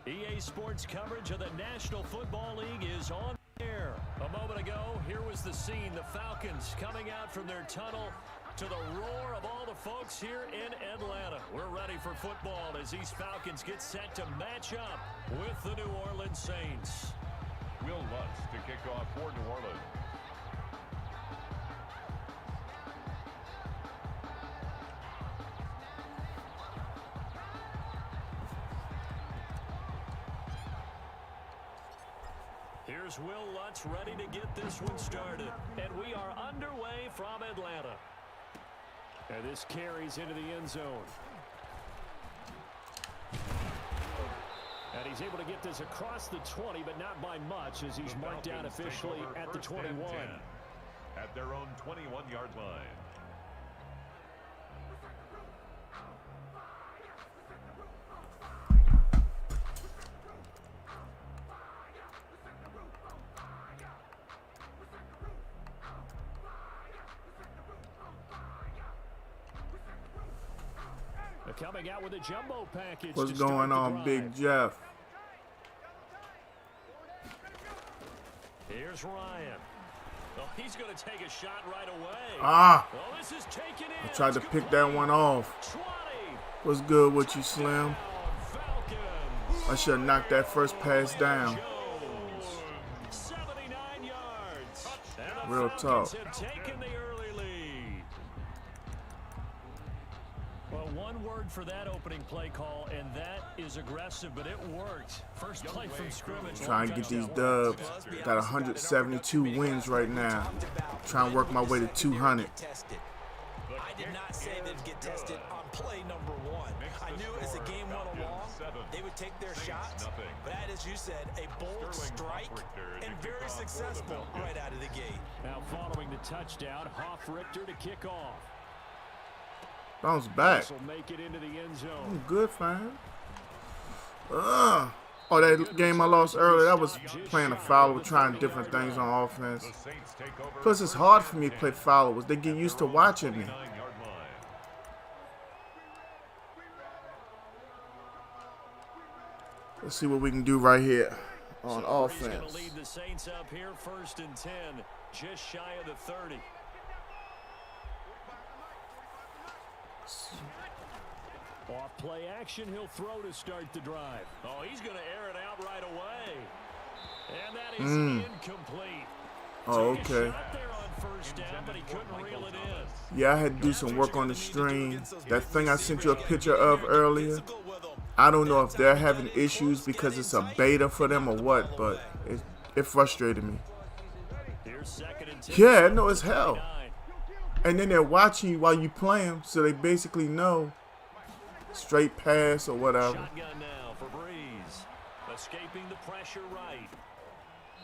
EA Sports coverage of the National Football League is on air. A moment ago, here was the scene. The Falcons coming out from their tunnel to the roar of all the folks here in Atlanta. We're ready for football as these Falcons get set to match up with the New Orleans Saints. Will Lutz to kick off for New Orleans. Here's Will Lutz ready to get this one started. And we are underway from Atlanta. And this carries into the end zone. And he's able to get this across the 20, but not by much as he's marked down officially at the 21. At their own 21-yard line. Coming out with a jumbo package. What's going on, Big Jeff? Here's Ryan. Oh, he's going to take a shot right away. Oh, this is taken in. I tried to pick that one off. 20. What's good with you, Slim? Falcons. I should have knocked that first pass down. 79 yards. And the Real Falcons talk. have taken the early lead. Well, one word for that opening play call, and that is aggressive, but it worked. First play from scrimmage. Trying to get these dubs. Got 172 wins right now. Trying to work my way to 200. I did not say they'd get tested on play number one. I knew as the game went along, they would take their shots. But as you said, a bold strike and very successful right out of the gate. Now following the touchdown, Richter to kick off. Bounce back. Will make it into the end zone. I'm good, fam. Oh, that game I lost earlier, that was playing a follower, trying different things on offense. Plus, it's hard for me to play followers. They get used to watching me. Let's see what we can do right here on offense. Going to lead the Saints up here, 1st and 10, just shy of the 30. Off play action, he'll throw to start the drive. Oh, he's going to air it out right away. And that is incomplete. Oh, okay. Shot there on 1st down, but he couldn't reel it in. Yeah, I had to do some work on the stream. That thing I sent you a picture of earlier, I don't know if they're having issues because it's a beta for them or what, but it frustrated me. Yeah, no, it's hell. And then they're watching you while you play them, so they basically know straight pass or whatever. Shotgun now for Breeze. Escaping the pressure right.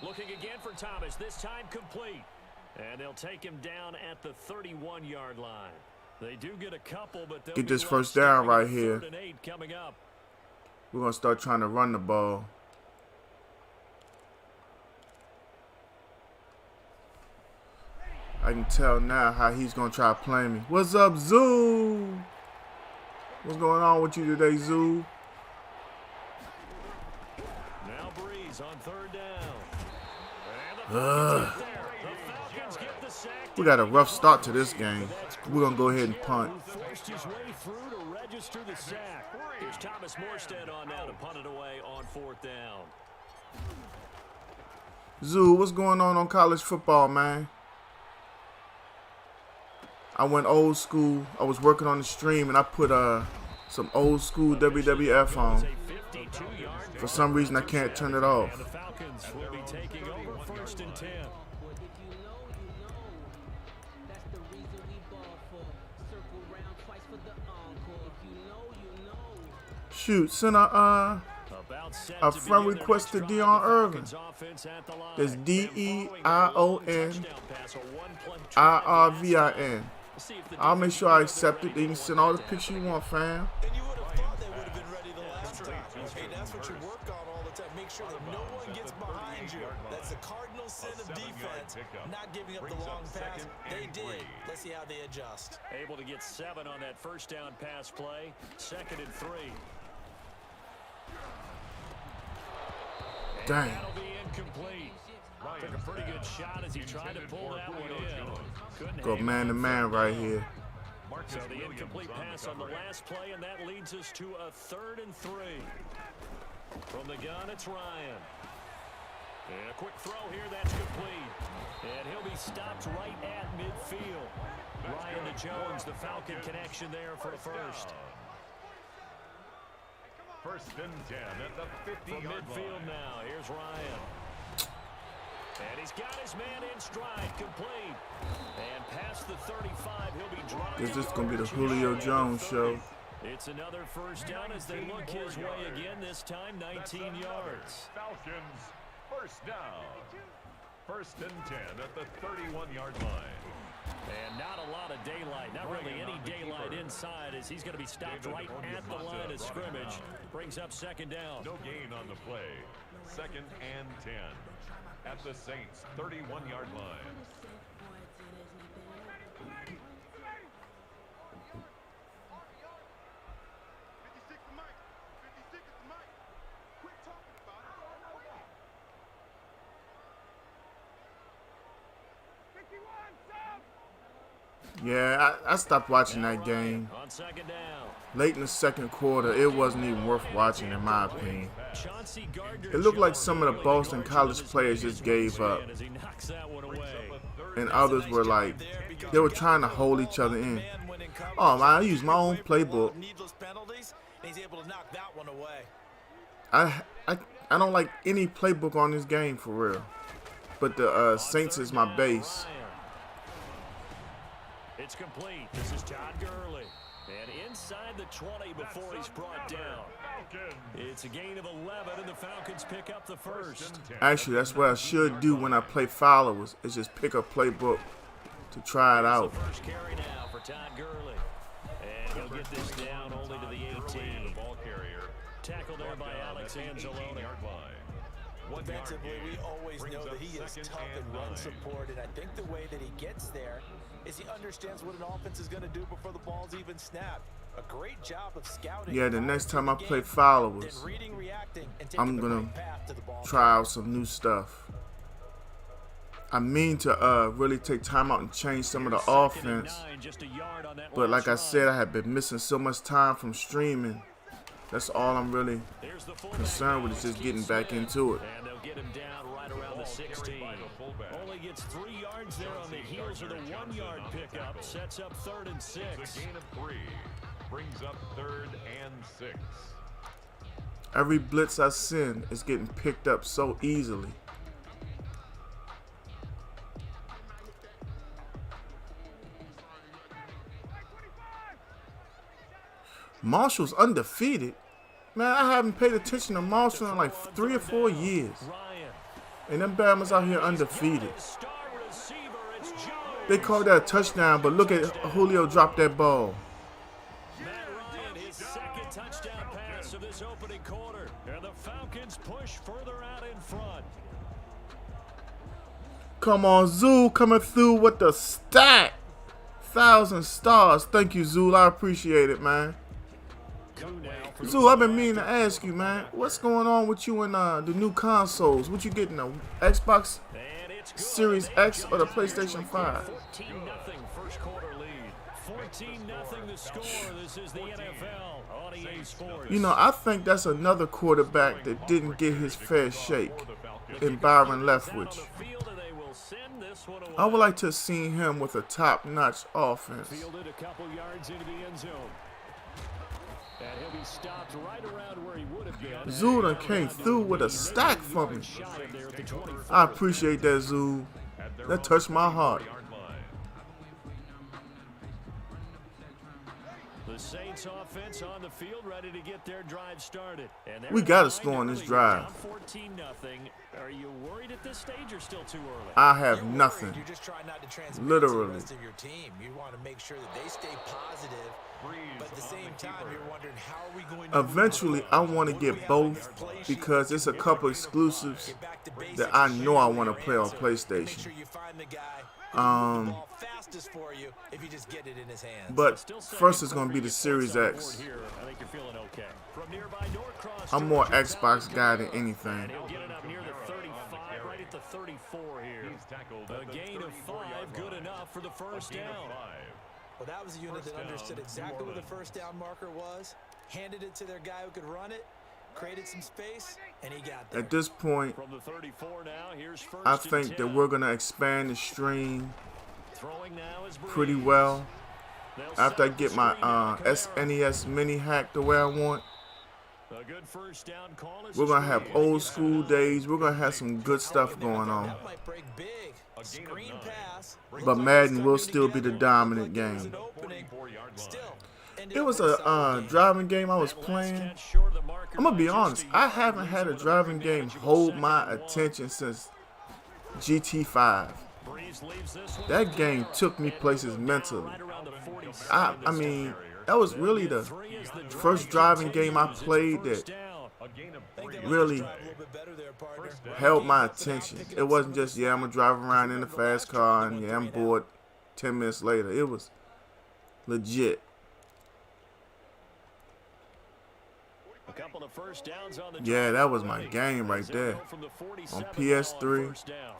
Looking again for Thomas, this time complete. And they'll take him down at the 31-yard line. They do get a couple, but they'll get this first down right here. 3rd and 8 coming up. We're going to start trying to run the ball. I can tell now how he's going to try to play me. What's up, Zoo? What's going on with you today, Zoo? Now Breeze on 3rd down. We got a rough start to this game. We're going to go ahead and punt. Forced his way through to register the sack. Here's Thomas Morstead on now to punt it away on 4th down. Zoo, what's going on college football, man? I went old school. I was working on the stream and I put some old school WWF on. For some reason, I can't turn it off. And the Falcons will be taking over 1st and 10. Shoot, send a friend request to Dion Irvin. That's DEIONIRVIN. I'll make sure I accept it. Then you can send all the pictures you want, fam. And you would have thought they would have been ready the last time. Hey, that's what you work on all the time. Make sure that no one gets behind you. That's the cardinal sin of defense. Not giving up the long pass. They did. Let's see how they adjust. Able to get 7 on that 1st down pass play. 2nd and 3. Dang. That'll be incomplete. Took a pretty good shot as he tried to pull that one in. Couldn't Go hang man to on man right here. So the incomplete pass on the last play, and that leads us to a 3rd and 3. From the gun, it's Ryan. And a quick throw here, that's complete. And he'll be stopped right at midfield. Ryan to Jones, the Falcon connection there for a first. 1st and 10 at the 50-yard line. Midfield now, here's Ryan. And he's got his man in stride, complete. And past the 35, he'll be dropped. Is this going to be the Julio Jones show? It's another first down as they look his way again, this time 19 yards. Falcons, 1st down. 1st and 10 at the 31-yard line. And not a lot of daylight, not really any daylight inside as he's going to be stopped right at the line of scrimmage. Brings up 2nd down. No gain on the play. 2nd and 10 at the Saints' 31-yard line. Yeah, I stopped watching that game. On 2nd down. Late in the 2nd quarter, it wasn't even worth watching in my opinion. It looked like some of the Boston College players just gave up. As he knocks that one away. And others were like, they were trying to hold each other in. Oh man, I use my own playbook. Needless penalties, and he's able to knock that one away. I don't like any playbook on this game for real. But the Saints is my base. It's complete. This is Todd Gurley. And inside the 20 before he's brought down. It's a gain of 11, and the Falcons pick up the first. Actually, that's what I should do when I play followers, is just pick a playbook to try it out. The first carry now for Todd Gurley. And he'll get this down only to the 18. The ball carrier. Tackled there by Alex Anzalone. Defensively, we always know that he is tough in run support, and I think the way that he gets there is he understands what an offense is going to do before the ball's even snapped. A great job of scouting. Yeah, the next time I play followers, I'm going to try out some new stuff. I mean to really take time out and change some of the offense. But like I said, I have been missing so much time from streaming. That's all I'm really concerned with, is just getting back into it. And they'll get him down right around the 16. Only gets 3 yards there on the heels of the 1-yard pickup. Sets up 3rd and 6. The gain of 3 brings up 3rd and 6. Every blitz I send is getting picked up so easily. Marshall's undefeated. Man, I haven't paid attention to Marshall in like 3 or 4 years. And them Bama's out here undefeated. They called that a touchdown, but look at Julio drop that ball. Matt Ryan, his 2nd touchdown pass of this opening quarter. And the Falcons push further out in front. Come on, Zool coming through with the stack. 1,000 stars. Thank you, Zool. I appreciate it, man. Zool, I've been meaning to ask you, man, what's going on with you and the new consoles? What you getting, the Xbox Series X or the PlayStation 5? 14-0 first quarter lead. 14-0 the score. This is the NFL on EA Sports. You know, I think that's another quarterback that didn't get his fair shake in Byron Leftwich. I would like to have seen him with a top-notch offense. Fielded a couple yards into the end zone. And he'll be stopped right around where he would have been. Zool done came through with a stack for me. I appreciate that, Zool. That touched my heart. The Saints offense on the field, ready to get their drive started. And we got to score on this drive. 14-0. Are you worried at this stage or still too early? I have nothing. You're just trying not to transmit literally. to the rest of your team. You want to make sure that they stay positive. But at the same time, you're wondering how are we going to eventually I want to get both because it's a couple exclusives that I know I want to play on PlayStation. But first it's going to be the Series X. I'm more Xbox guy than anything. at the 34 here. He's tackled A at the gain of 5, 34-yard good line. enough for the first A gain of down. 5. Well, that was a unit First that understood down, exactly New what the Orleans. first down marker was, handed it to their guy who could run it, created some space, and he got there. At this point, From the 34 now, here's first I and think that 10. we're going to expand the stream Throwing now is pretty Breeze. well. They'll After I set up get the my screen now, Kamara. SNES mini hack the way I want, A good first down call is we're going to have Breeze. old school days. We're going to have some good stuff going on. That might break big. A gain of Screen 9. pass. But Madden will still be the dominant Looked like it was game. an opening. 44-yard line. Still, ended It up was with a solid game. driving game I was That last playing. catch short of the marker I'm going to by be just honest. a I yard. haven't had a Breeze with driving game manageable hold second my and 1. attention since GT5. Breeze leaves this one That to game Kamara. took me And he'll places go down mentally. right around the 47 I this mean, time. that was really the Three is the first drive driving game I continues. It's played first that down. A gain of I think 3. they really let us drive a little bit better there, partner. First down. held my attention. It wasn't just, yeah, I'm going to drive around in a fast car and yeah, I'm bored 10 minutes later. It was legit. A couple of first downs on the Yeah, drive that was my already. game right As they there. go from the 47 On now PS3. first down.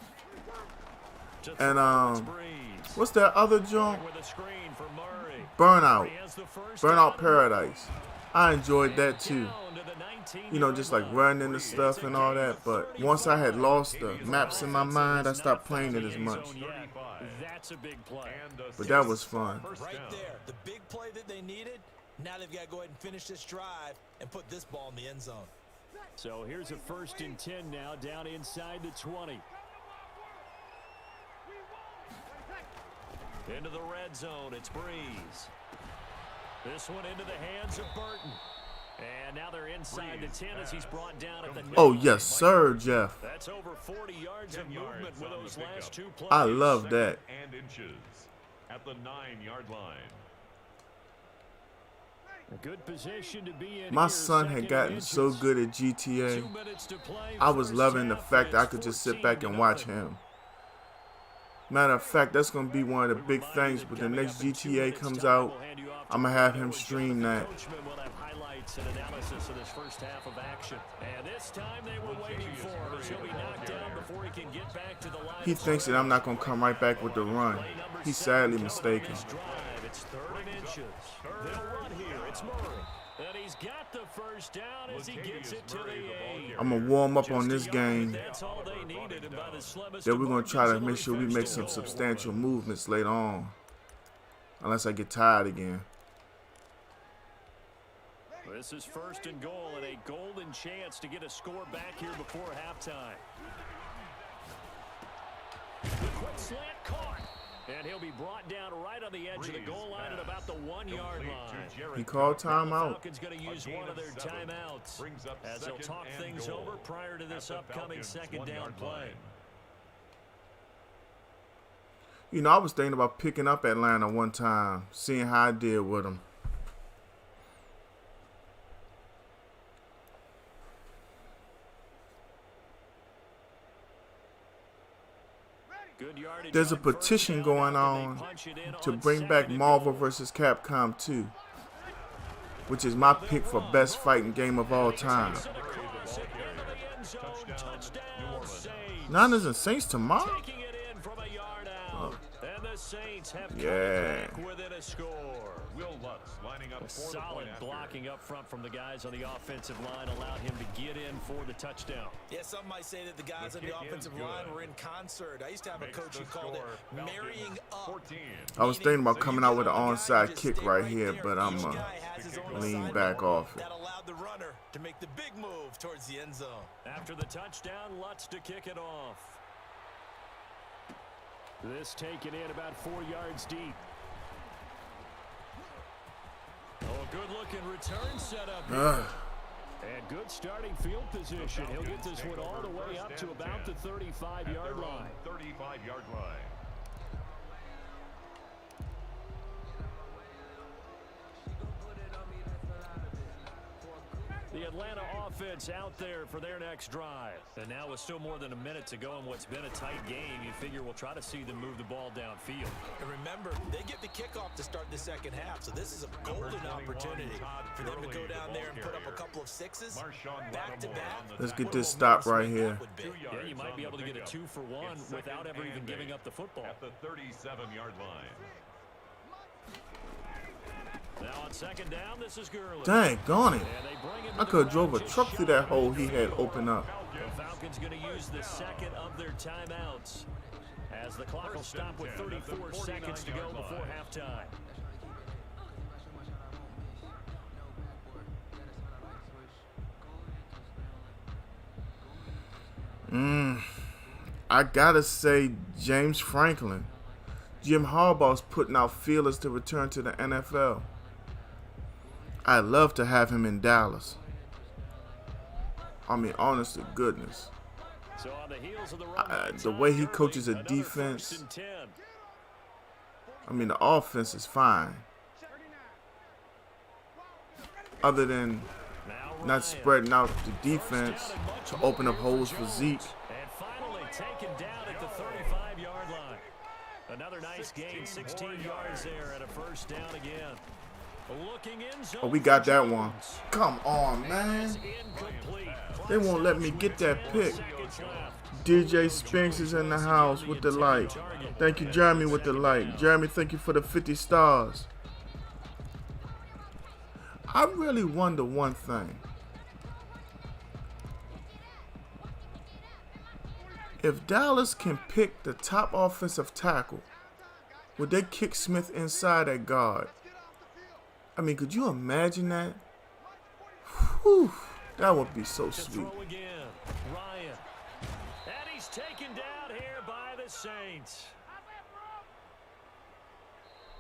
To And, throw, it's Breeze. What's that other joint? With a screen for Murray. Burnout. He has the first Burnout down. Paradise. I enjoyed that too. Down to the 19-yard You know, just like line. running into stuff and all that. But once I had lost the maps in my mind, I stopped playing it as much. That's a big play. But that was fun. First Right down. there, the big play that they needed. Now they've got to go ahead and finish this drive and put this ball in the end zone. So here's a first and 10 now, down inside the 20. Into the red zone, it's Breeze. This one into the hands of Burton. And now they're inside the 10 as he's brought down at the 9. Oh, yes, sir, Jeff. That's over 40 yards of 10 movement yards with on the those pickup. last 2 plays. I love that. And inches at the 9-yard line. A good position to be in My here, son second had and gotten so inches. good at GTA. 2 minutes to play, I was first loving the half, fact that I it's could just sit 14 back to and watch nothing. him. Matter of fact, that's going to be one of the big things. When the next GTA comes out, I'm going to have him stream that. Coachman will have highlights and analysis of this first half of action. And this time they were waiting for him as he'll be knocked down before he can get back to the line. He thinks that I'm not going to come right back with the run. He's sadly mistaken. It's 3rd and inches. They'll run here. It's Murray. And he's got the first down as he gets it to the 8. I'm going to warm up on this game. That's all they needed, and by the slimmest Then of we're going to try to margins, make sure we they'll make finish some it. substantial movements later on. Unless I get tired again. This is 1st and goal and a golden chance to get a score back here before halftime. The quick slant caught. And he'll be brought down right on the edge of the goal line at about the 1-yard line. He called The timeout. Falcons going to use one of their timeouts as they'll talk things over prior to this upcoming second down play. You know, I was thinking about picking up Atlanta one time, seeing how I did with them. There's a petition going on to bring back Marvel vs. Capcom 2, which is my pick for best fighting game of all time. Niners and Saints tomorrow? Yeah. Will Lutz lining up for the Solid point after. blocking up front from the guys on the offensive line allowed him to get in for the touchdown. Yeah, some might say that the guys on the kick is offensive good. line were in concert. I used to have a Makes coach the who called it score marrying up. 14. I was thinking about coming out with an So you get onside just kick stay right here, there. but I'm Each guy has his own lean assignment. back off it. That allowed the runner to make the big move towards the end zone. After the touchdown, Lutz to kick it off. This taken in about 4 yards deep. Oh, a good-looking return setup here. And good starting field position. He'll get this one all the way up to about the 35-yard line. 35-yard line. The Atlanta offense out there for their next drive. And now with still more than a minute to go in what's been a tight game, you figure we'll try to see them move the ball downfield. And remember, they get the kickoff to start the second half, so this is a golden opportunity for them to go down there and put up a couple of sixes back-to-back. Let's get this stop right here. Yeah, you might be able to get a 2-for-1 without ever even giving up the football. At the 37-yard line. Now on second down, this is Gurley. Dang, gone it. I could have drove a truck through that hole he had opened up. The Falcons going to use the second of their timeouts as the clock will stop with 34 seconds to go before halftime. I gotta say, James Franklin. Jim Harbaugh's putting out feelers to return to the NFL. I'd love to have him in Dallas. I mean, honest to goodness. So on the heels of the The way he coaches a defense, I mean, the offense is fine. Other than not spreading out the defense to open up holes for Zeke. And finally taken down at the 35-yard line. Another nice gain, 16 yards there and a first down again. Looking in zone. Oh, we got that one. Come on, man. They won't let me get that pick. DJ Spinks is in the house with the light. Thank you, Jeremy, with the light. Jeremy, thank you for the 50 stars. I really wonder one thing. If Dallas can pick the top offensive tackle, would they kick Smith inside at guard? I mean, could you imagine that? Whew, that would be so sweet. Ryan. And he's taken down here by the Saints.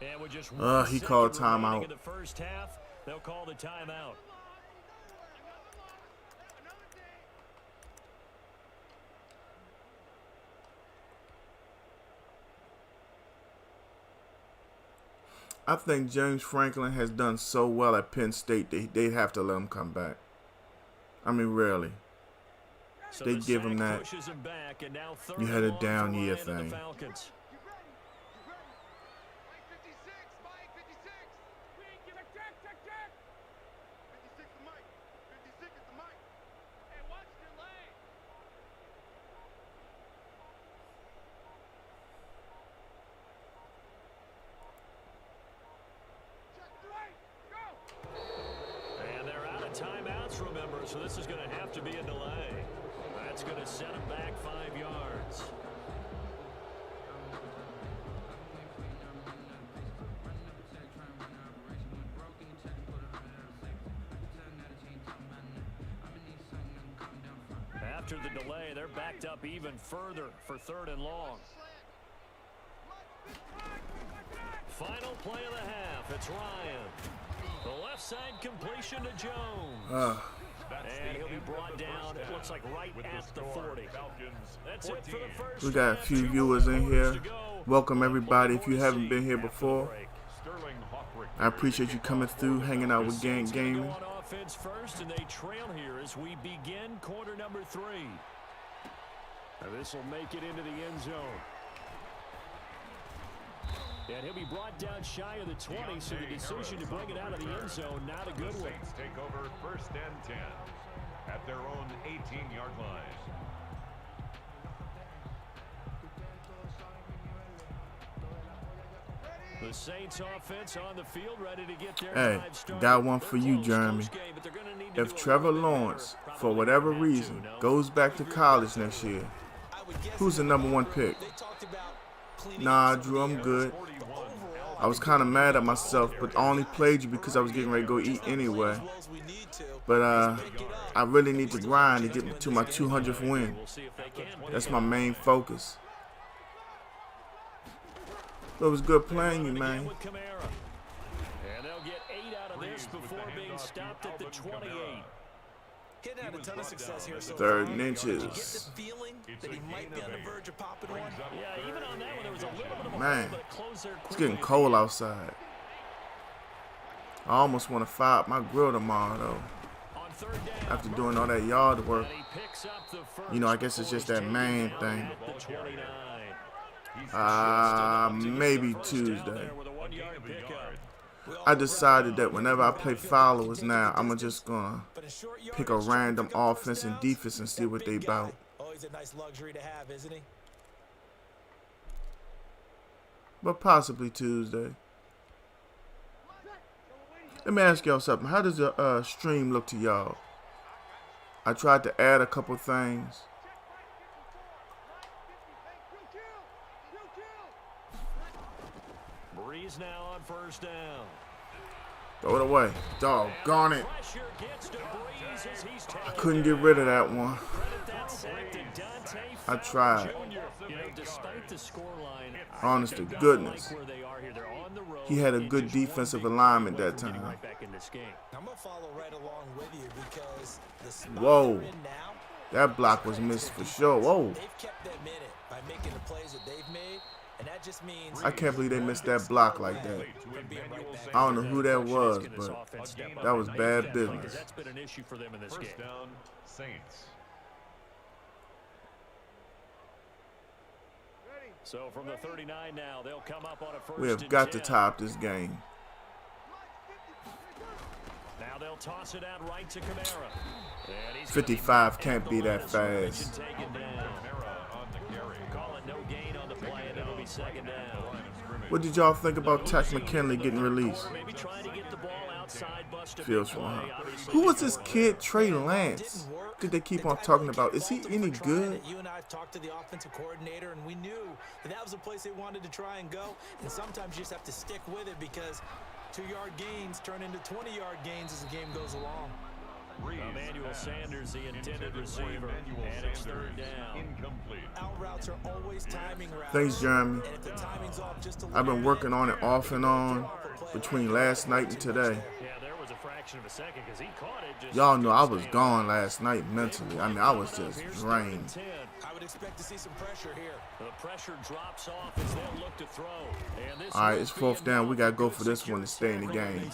And with just He called timeout. in the first half, they'll call the timeout. I think James Franklin has done so well at Penn State that they'd have to let him come back. I mean, really. So they give him that. Him back, and now You had a down year thing. Timeouts, remember, so this is going to have to be a delay. That's going to set him back 5 yards. After the delay, they're backed up even further for 3rd and long. Final play of the half, it's Ryan. The left side completion to Jones. And he'll be brought down, it looks like right at the 40. That's it for the first. We got a few viewers in here. Welcome, everybody. If you haven't been here before, I appreciate you coming through, hanging out with Gang Gaming. Offense first, and they trail here as we begin quarter number 3. This will make it into the end zone. And he'll be brought down shy of the 20, so the decision to bring it out of the end zone, not a good one. Saints take over 1st and 10 at their own 18-yard line. The Saints offense on the field ready to get their Hey, got one for you, Jeremy. If Trevor Lawrence, for whatever reason, goes back to college next year, who's the #1 pick? Nah, Drew, I'm good. I was kind of mad at myself, but I only played you because I was getting ready to go eat anyway. But I really need to grind to get to my 200th win. That's my main focus. It was good playing you, man. And they'll get 8 out of this before being stopped at the 28. Getting had a ton of success here so 3rd far. and inches. Get the feeling that he might be on the verge of popping one. Yeah, even on that one, there was a little bit of a Man, hole, but it closed there it's quickly. getting cold outside. I almost want to fire up my grill tomorrow, though. On third down. After doing all that yard work, And he picks up the first. you know, I guess it's just that man thing. At the 29. Maybe Tuesday. I decided that whenever I play followers now, I'm just gonna pick a random offense and defense and see what they about. Always a nice luxury to have, isn't he? But possibly Tuesday. Let me ask y'all something. How does the stream look to y'all? I tried to add a couple things. Breeze now on first down. Throw it away. Doggone it. Pressure gets to Breeze as he's I couldn't get rid of that one. Credit that sack to Dante I tried. Jr. You know, despite the scoreline, Honest to goodness. where they are here, they're on the road. He had a good defensive alignment that time. Right back in this game. I'm going to follow right along with you because the spot Whoa. they're in now, That block was missed for sure. Whoa. they've kept them in it by making the plays that they've made, and that just means I can't believe they missed that block like that. I don't know who that was, but that was bad business. That's been an issue for them in this game. First down, Saints. So from the 39 now, they'll come up on a first. We have and got to 10. tie up this game. Now they'll toss it out right to Kamara. And he's 55 can't be that fast. taken down. Call it no gain on the play, and it'll be second down. What did y'all think about Tech McKinley getting released? Maybe trying to get the ball outside, bust a Feels big for play. him. Obviously, Who was this kid, Trey Lance? Did they keep on talking about? Is he any good? You and I talked to the offensive coordinator, and we knew that was a place they wanted to try and go. And sometimes you just have to stick with it because 2-yard gains turn into 20-yard gains as the game goes along. Emmanuel Sanders, the intended receiver, and it's third down. Incomplete. Out routes are always timing routes. Thanks, Jeremy. And if the timing's off just a I've been little working bit, on it off and on between last night and today. Yeah, there was a fraction of a second because he caught it. Just Y'all know I was gone last night mentally. I mean, I was just drained. I would expect to see some pressure here. The pressure drops off as they'll look to throw. And this All right, will it's be fourth down. We got to go enough for this one to stay in the game.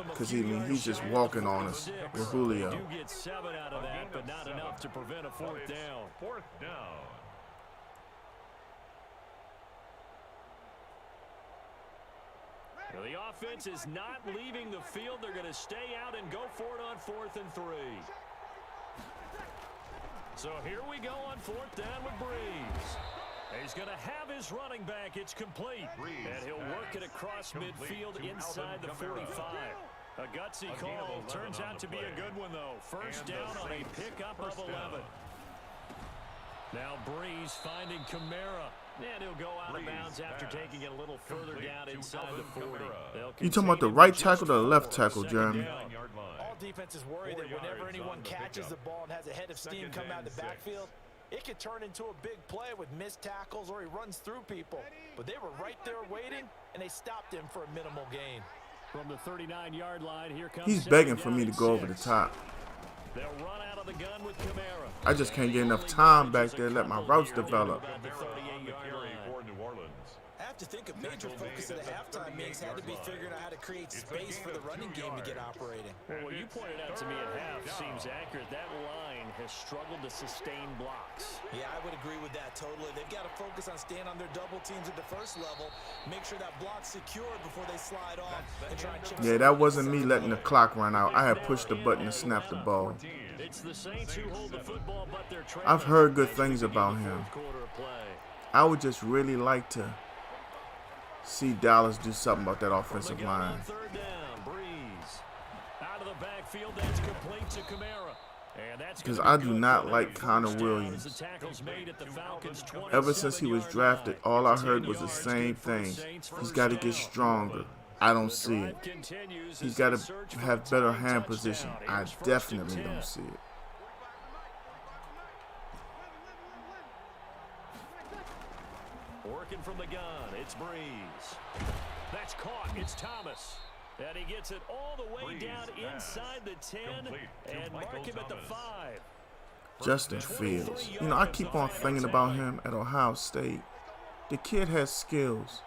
Because he's just walking on us with Julio. You get 7 out of that, but not enough to prevent a fourth down. Fourth down. Now, the offense is not leaving the field. They're going to stay out and go for it on 4th and 3. So here we go on 4th down with Breeze. He's going to have his running back. It's complete. And he'll work it across midfield inside the 45. A gutsy call. Turns out to be a good one, though. First down on a pickup of 11. Now Breeze finding Kamara. And he'll go out of bounds after taking it a little further down inside the 40. You talking about the right tackle or the left tackle, Jeremy? All defenses worry that whenever anyone catches the ball and has a head of steam come out the backfield, it could turn into a big play with missed tackles or he runs through people. But they were right there waiting, and they stopped him for a minimal gain. From the 39-yard line, here comes He's begging for me to go over the top. They'll run out of the gun with Kamara. I just can't get enough time back there to let my routes develop. About the 38-yard For New Orleans. I have to think a major focus of the halftime meetings had to be figuring out how to create space for the running game to get operating. Well, what you pointed out to me at half seems accurate. That line has struggled to sustain blocks. Yeah, I would agree with that totally. They've got to focus on staying on their double teams at the first level, make sure that block's secured before they slide off, and try and chip. Yeah, that wasn't me letting the clock run out. I had pushed the button to snap the ball. It's the Saints who hold the football, but they're trailing. I've heard good things about him. Quarter of play. I would just really like to see Dallas do something about that offensive line. Third down, Breeze. Out of the backfield, that's complete to Kamara. And that's Because I do not like Connor Williams. the tackles made at the Falcons 27 Ever since he was drafted, all I heard was the same thing. He's got to get stronger. I don't see it. He's got to have better hand position. I definitely don't see it. Working from the gun, it's Breeze. That's caught, it's Thomas. And he gets it all the way down inside the 10 and mark him at the 5. Justin Fields. You know, I keep on thinking about him at Ohio State. The kid has skills.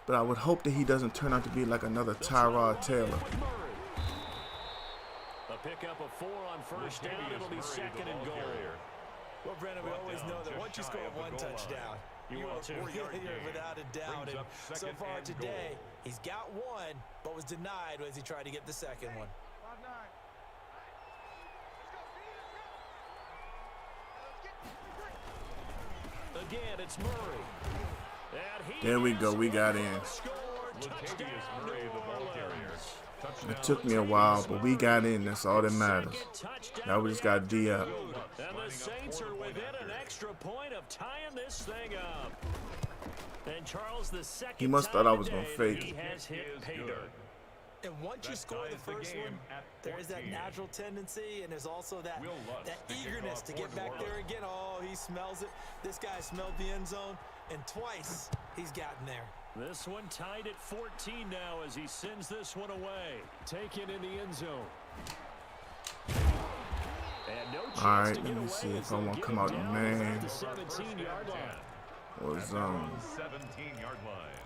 But I would hope that he doesn't turn out to be like another Tyrod Taylor. The They'll pick up a 4 on first down. It'll be second and goal. Well, Brandon, we always know that once you score one touchdown, you are without a doubt. And so far today, he's got one, but was denied as he tried to get the second one. Again, it's Murray. There we go. We got in. It took me a while, but we got in. That's all that matters. Now we just got D up. And the Saints are within an extra point of tying this thing up. And Charles, the second He must thought I was going to fake he it. has hit pay dirt. And once you score the first one, there is that natural tendency, and there's also that eagerness to get back there again. Oh, he smells it. This guy smelled the end zone, and twice he's gotten there. This one tied at 14 now as he sends this one away. Taken in the end zone. And no chance All right, to let get me away see if as I they'll want to get come him out down man at the 17-yard line. or zone. 17-yard line.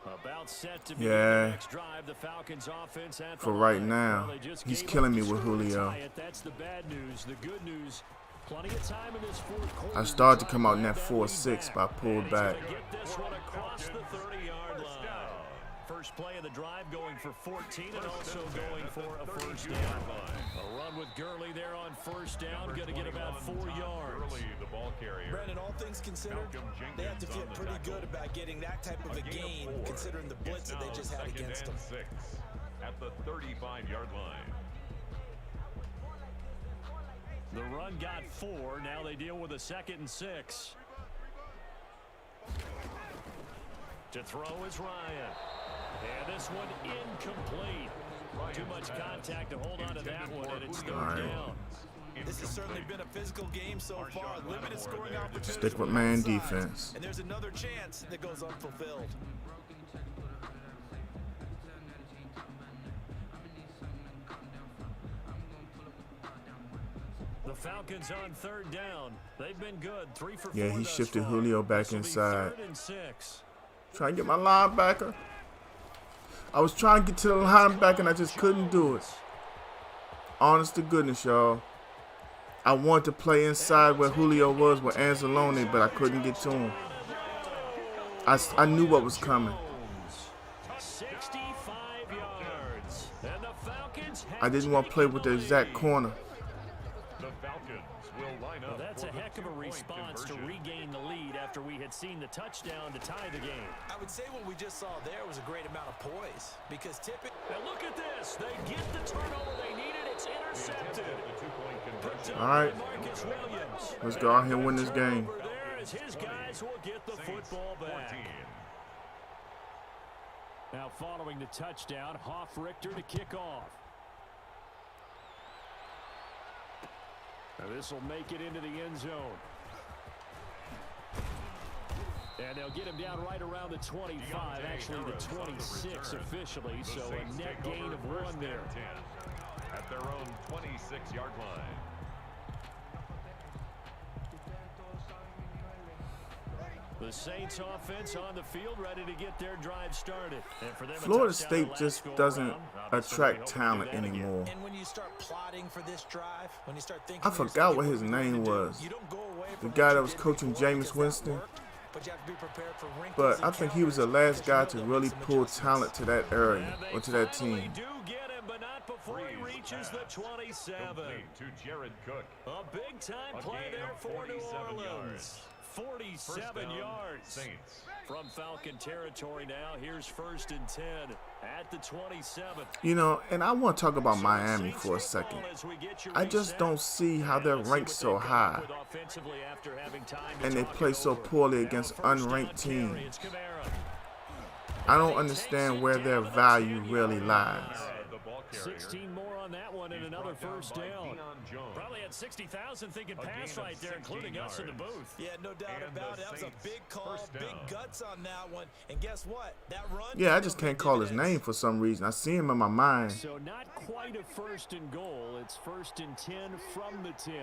About set to begin the Yeah. next drive, the Falcons offense at the For right line. now, Well, they just he's gave killing up me the with score to Julio. tie it. That's the bad news. The good news, plenty of time in this fourth quarter. I started to try come out in grab that lead 4-6, back. but I pulled And he's back. gonna get this one across the 30-yard line. First play of the drive going for 14 and also going for a first down. A run with Gurley there on first down. Going to get about 4 yards. The ball carrier. Brandon, all things considered, they have to feel pretty good about getting that type of a gain, considering the blitz that they just had against them. 6 at the 35-yard line. The run got 4. Now they deal with a 2nd and 6. To throw is Ryan. And this one incomplete. Too much contact to hold on to that one, and it's third down. This has certainly been a physical game so far. Limited scoring opportunities. Stick with man defense. And there's another chance that goes unfulfilled. The Falcons on third down. They've been good. 3 for 4 Yeah, he thus shifted far. Julio back This'll be inside. 3rd and 6. Trying to get my linebacker. I was trying to get to the linebacker and I just couldn't do it. Honest to goodness, y'all. I wanted to play inside where Julio was with Anzalone, but I couldn't get to him. I knew what was coming. 65 yards. And the Falcons I didn't want to play with the exact corner. The Falcons will line up. That's a for the heck of a two-point response to conversion. regain the lead after we had seen the touchdown to tie the game. I would say what we just saw there was a great amount of poise, because typically... And look at this. They get the turnover they needed. It's intercepted. The two-point conversion. All right. Marcus Williams. Let's go out here and win this game. Over there as his guys will get the football back. 14. Now following the touchdown, Richter to kick off. Now this will make it into the end zone. And they'll get him down right around the 25, actually the 26 officially, so a net gain of 1 there. At their own 26-yard line. The Saints offense on the field ready to get their drive started. And for them, Florida State just doesn't attract talent anymore. And when you start plotting for this drive, when you start thinking... I forgot what his name was. The guy that was coaching Jameis Winston. But I think he was the last guy to really pull talent to that area or to that team. Do get him, but not before he reaches the 27. To Jared Cook. A big-time play there for New Orleans. 47 yards Saints. from Falcon territory now. Here's 1st and 10 at the 27. You know, and I want to talk about Miami for a second. I just don't see how they're ranked so high. And they play so poorly against unranked teams. I don't understand where their value really lies. 16 more on that one and another first down. Probably had 60,000 thinking pass right there, including us in the booth. Yeah, no doubt about it. That was a big call, big guts on that one. And guess what? That run... Yeah, I just can't call his name for some reason. I see him in my mind. So not quite a 1st and goal. It's 1st and 10 from the 10.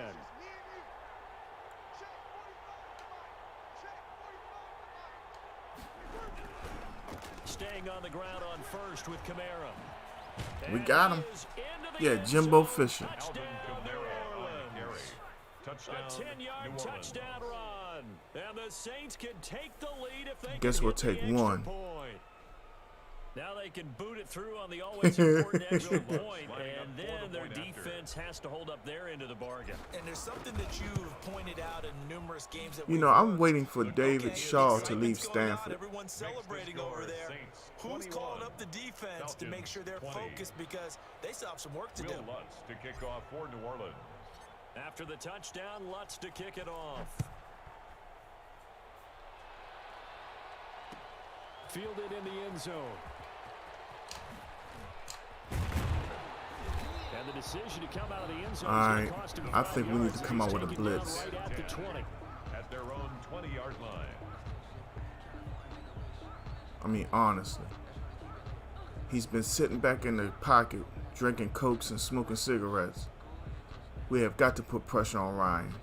Staying on the ground on first with Kamara. We got him. Yeah, Jimbo Fisher. Touchdown, New Orleans. Touchdown, A 10-yard touchdown run. And the Saints can take the lead if they Guess can we'll get the take extra one. point. Now they can boot it through on the always important extra point, and then their defense has to hold up their end of the bargain. And there's something that you've pointed out in numerous games that You know, I'm waiting for David Shaw to leave Stanford. Everyone's celebrating over there. Who's calling up the defense to make sure they're focused, because they still have some work to do. Lutz to kick off for New Orleans. After the touchdown, Lutz to kick it off. Fielded in the end zone. And the decision to come out of the end zone. All right, I think we need to come out with a blitz. Right at the 20. At their own 20-yard line. I mean, honestly, he's been sitting back in the pocket, drinking Cokes and smoking cigarettes. We have got to put pressure on Ryan.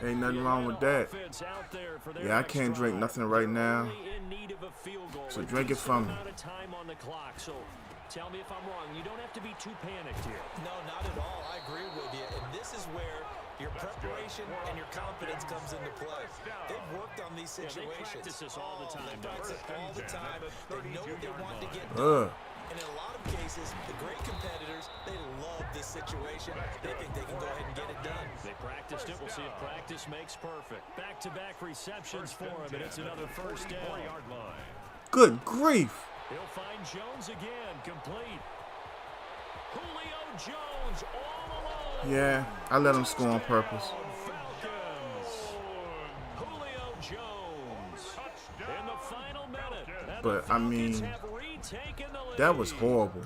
Ain't nothing wrong with that. Yeah, I can't drink nothing right now, so drink it from me. Tell me if I'm wrong. You don't have to be too panicked here. No, not at all. I agree with you. And this is where your preparation and your confidence comes into play. They've worked on these situations. They practice this all the time. They practice all the time. They know what they want to get done. And in a lot of cases, the great competitors, they love this situation. They think they can go ahead and get it done. They practiced it. We'll see if practice makes perfect. Back-to-back receptions for him, and it's another first down. Good grief. He'll find Jones again, complete. Julio Jones all alone. Yeah, I let him score on purpose. Falcons. Julio Jones in the final minute. But, I mean, that was horrible.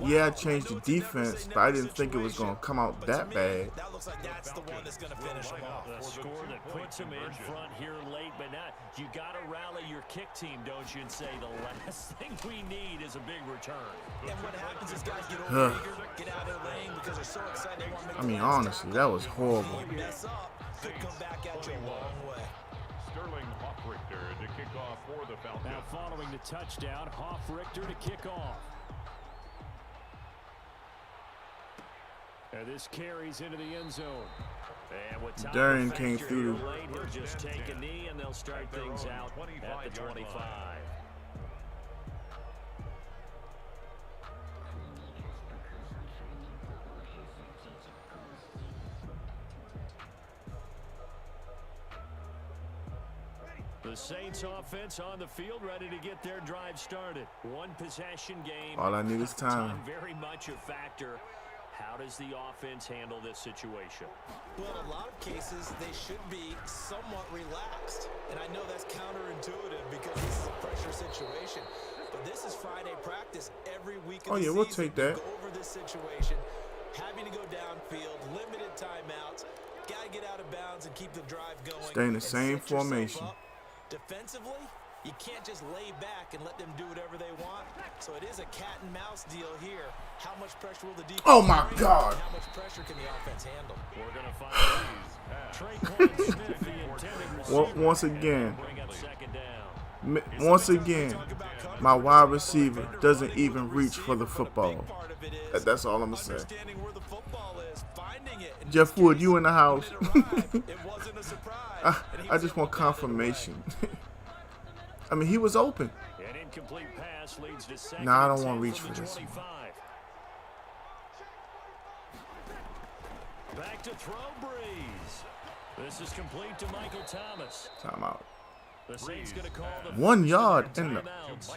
Yeah, I changed the defense, but I didn't think it was going to come out that bad. That looks like that's the one that's going to finish him off. The score that puts him in front here late, but not. You got to rally your kick team, don't you, and say the last thing we need is a big return. And what happens is guys get over eager, get out of the lane because they're so excited they want to make I mean, honestly, that was horrible. If you mess up, could come back at you a long way. Sterling Hoffrichter to kick off for the Falcons. Now following the touchdown, Hoffrichter to kick off. And this carries into the end zone. And with time Darian came through. Late, he'll just take a knee and they'll start things out at the 25. The Saints offense on the field, ready to get their drive started. One possession game. All I need is time. Very much a factor. How does the offense handle this situation? Well, in a lot of cases, they should be somewhat relaxed. And I know that's counterintuitive because this is a pressure situation. But this is Friday practice every week of the season. We'll take that. Go over this situation, having to go downfield, limited timeouts, got to get out of bounds and keep the drive going. Stay in the same formation. Defensively, you can't just lay back and let them do whatever they want. So it is a cat and mouse deal here. How much pressure will the defense Oh my bring? God. How much pressure can the offense handle? We're going to find Traquan Smith, the intended receiver. Once again, Bring up second down. once again, my wide receiver doesn't even reach for the football. That's all I'm going to say. Understanding where the football is, finding it, and Jeff Wood, you in the house. it wasn't a surprise. I just want confirmation. I mean, he was open. An incomplete pass leads to second. Nah, I don't and want to 10 reach from for the this one. 25. Back to throw Breeze. This is complete to Michael Thomas. Timeout. The Saints going to call the 1 first yard of their in the- timeouts,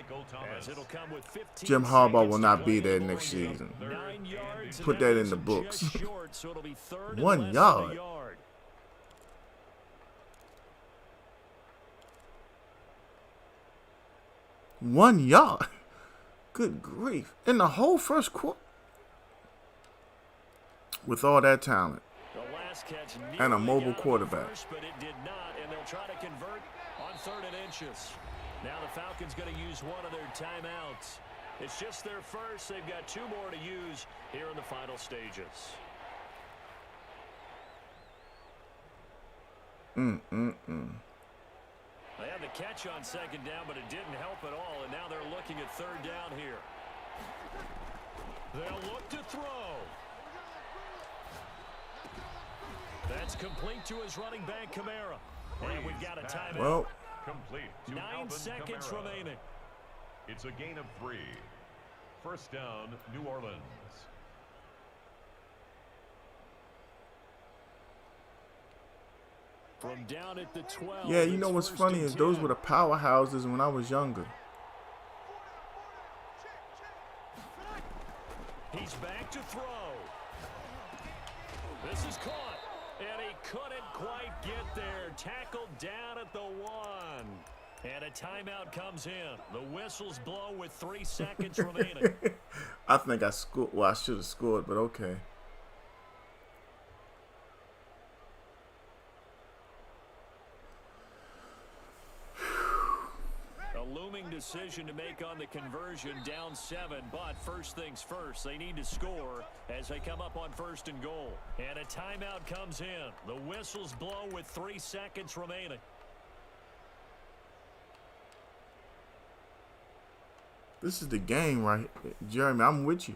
as it'll come with 15 Jim Harbaugh will seconds not to be play there in the next ball game. season. 9 yards Put and that in that's the books. just short, so it'll be third and 1 less than a yard. yard. 1 yard. Good grief. In the whole first quarter. With all that talent. The last catch And a nearly mobile got quarterback. First, but it did not, and they'll try to convert on 3rd and inches. Now the Falcons going to use one of their timeouts. It's just their first. They've got 2 more to use here in the final stages. They had the catch on 2nd down, but it didn't help at all, and now they're looking at 3rd down here. They'll look to throw. That's complete to his running back, Kamara. And we've got a timeout. Well, complete to 9 Alvin seconds Kamara. remaining. It's a gain of 3. First down, New Orleans. From down at the 12. yeah, you know it's what's 1st funny and is those 10. were the powerhouses when I was younger. He's back to throw. This is caught. And he couldn't quite get there. Tackled down at the 1. And a timeout comes in. The whistles blow with 3 seconds remaining. I think I scored. Well, I should have scored, but okay. A looming decision to make on the conversion, down 7, but first things first, they need to score as they come up on 1st and goal. And a timeout comes in. The whistles blow with 3 seconds remaining. This is the game, right? Jeremy, I'm with you.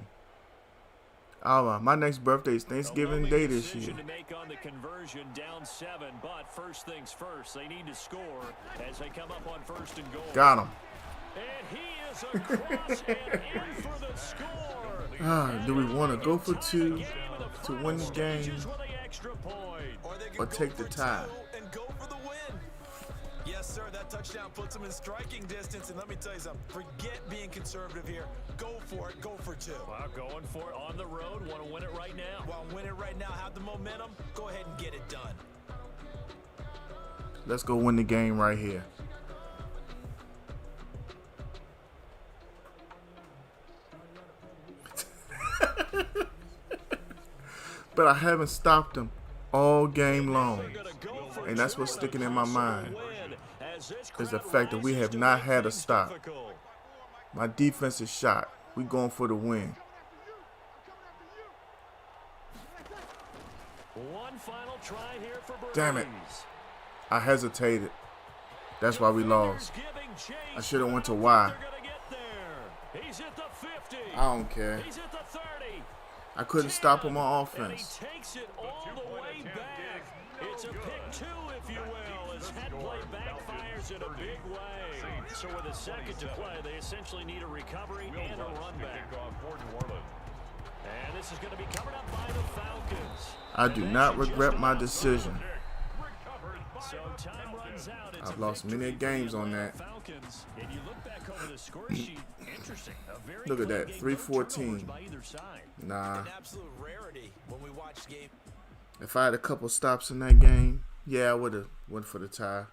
My next birthday is Thanksgiving Day this year. To make on the conversion, down 7, but first things first, they need to score as they come up on 1st and goal. Got him. And he is across and in for the score. Do we want to go for 2 to win the game or take the tie? And go for the win. Yes, sir, that touchdown puts him in striking distance. And let me tell you something, forget being conservative here. Go for it, go for 2. Well, going for it on the road, want to win it right now. Well, win it right now, have the momentum, go ahead and get it done. Let's go win the game right here. But I haven't stopped them all game long. And that's what's sticking in my mind, is the fact that we have not had a stop. My defense is shot. We going for the win. One final try here for Damn it. I hesitated. That's why we lost. I should have went to Y. He's at the 50. I don't care. He's at the 30. I couldn't stop him on And offense. he takes it all the way back. It's a pick 2, if you will, as head play backfires in a big way. So with a second to play, they essentially need a recovery and a run back. And this is going to be covered up by the Falcons. I do not regret my decision. So time runs out. It's I've a lost many victory games for on the that. Falcons. And you look back over the score sheet. Interesting. A very Look at clean that, game. 314. No turnovers by either side. Nah. An absolute rarity when we watch game. If I had a couple stops in that game, yeah, I would have went for the tie.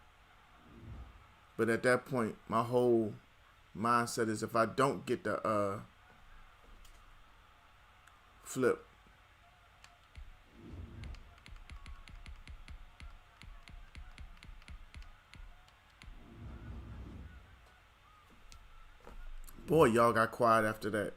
But at that point, my whole mindset is if I don't get the flip, boy, y'all got quiet after that.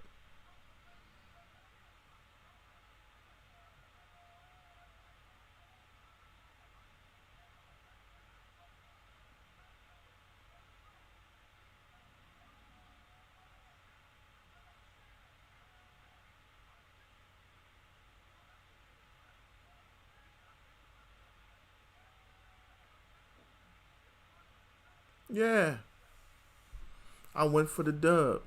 Yeah. I went for the dub.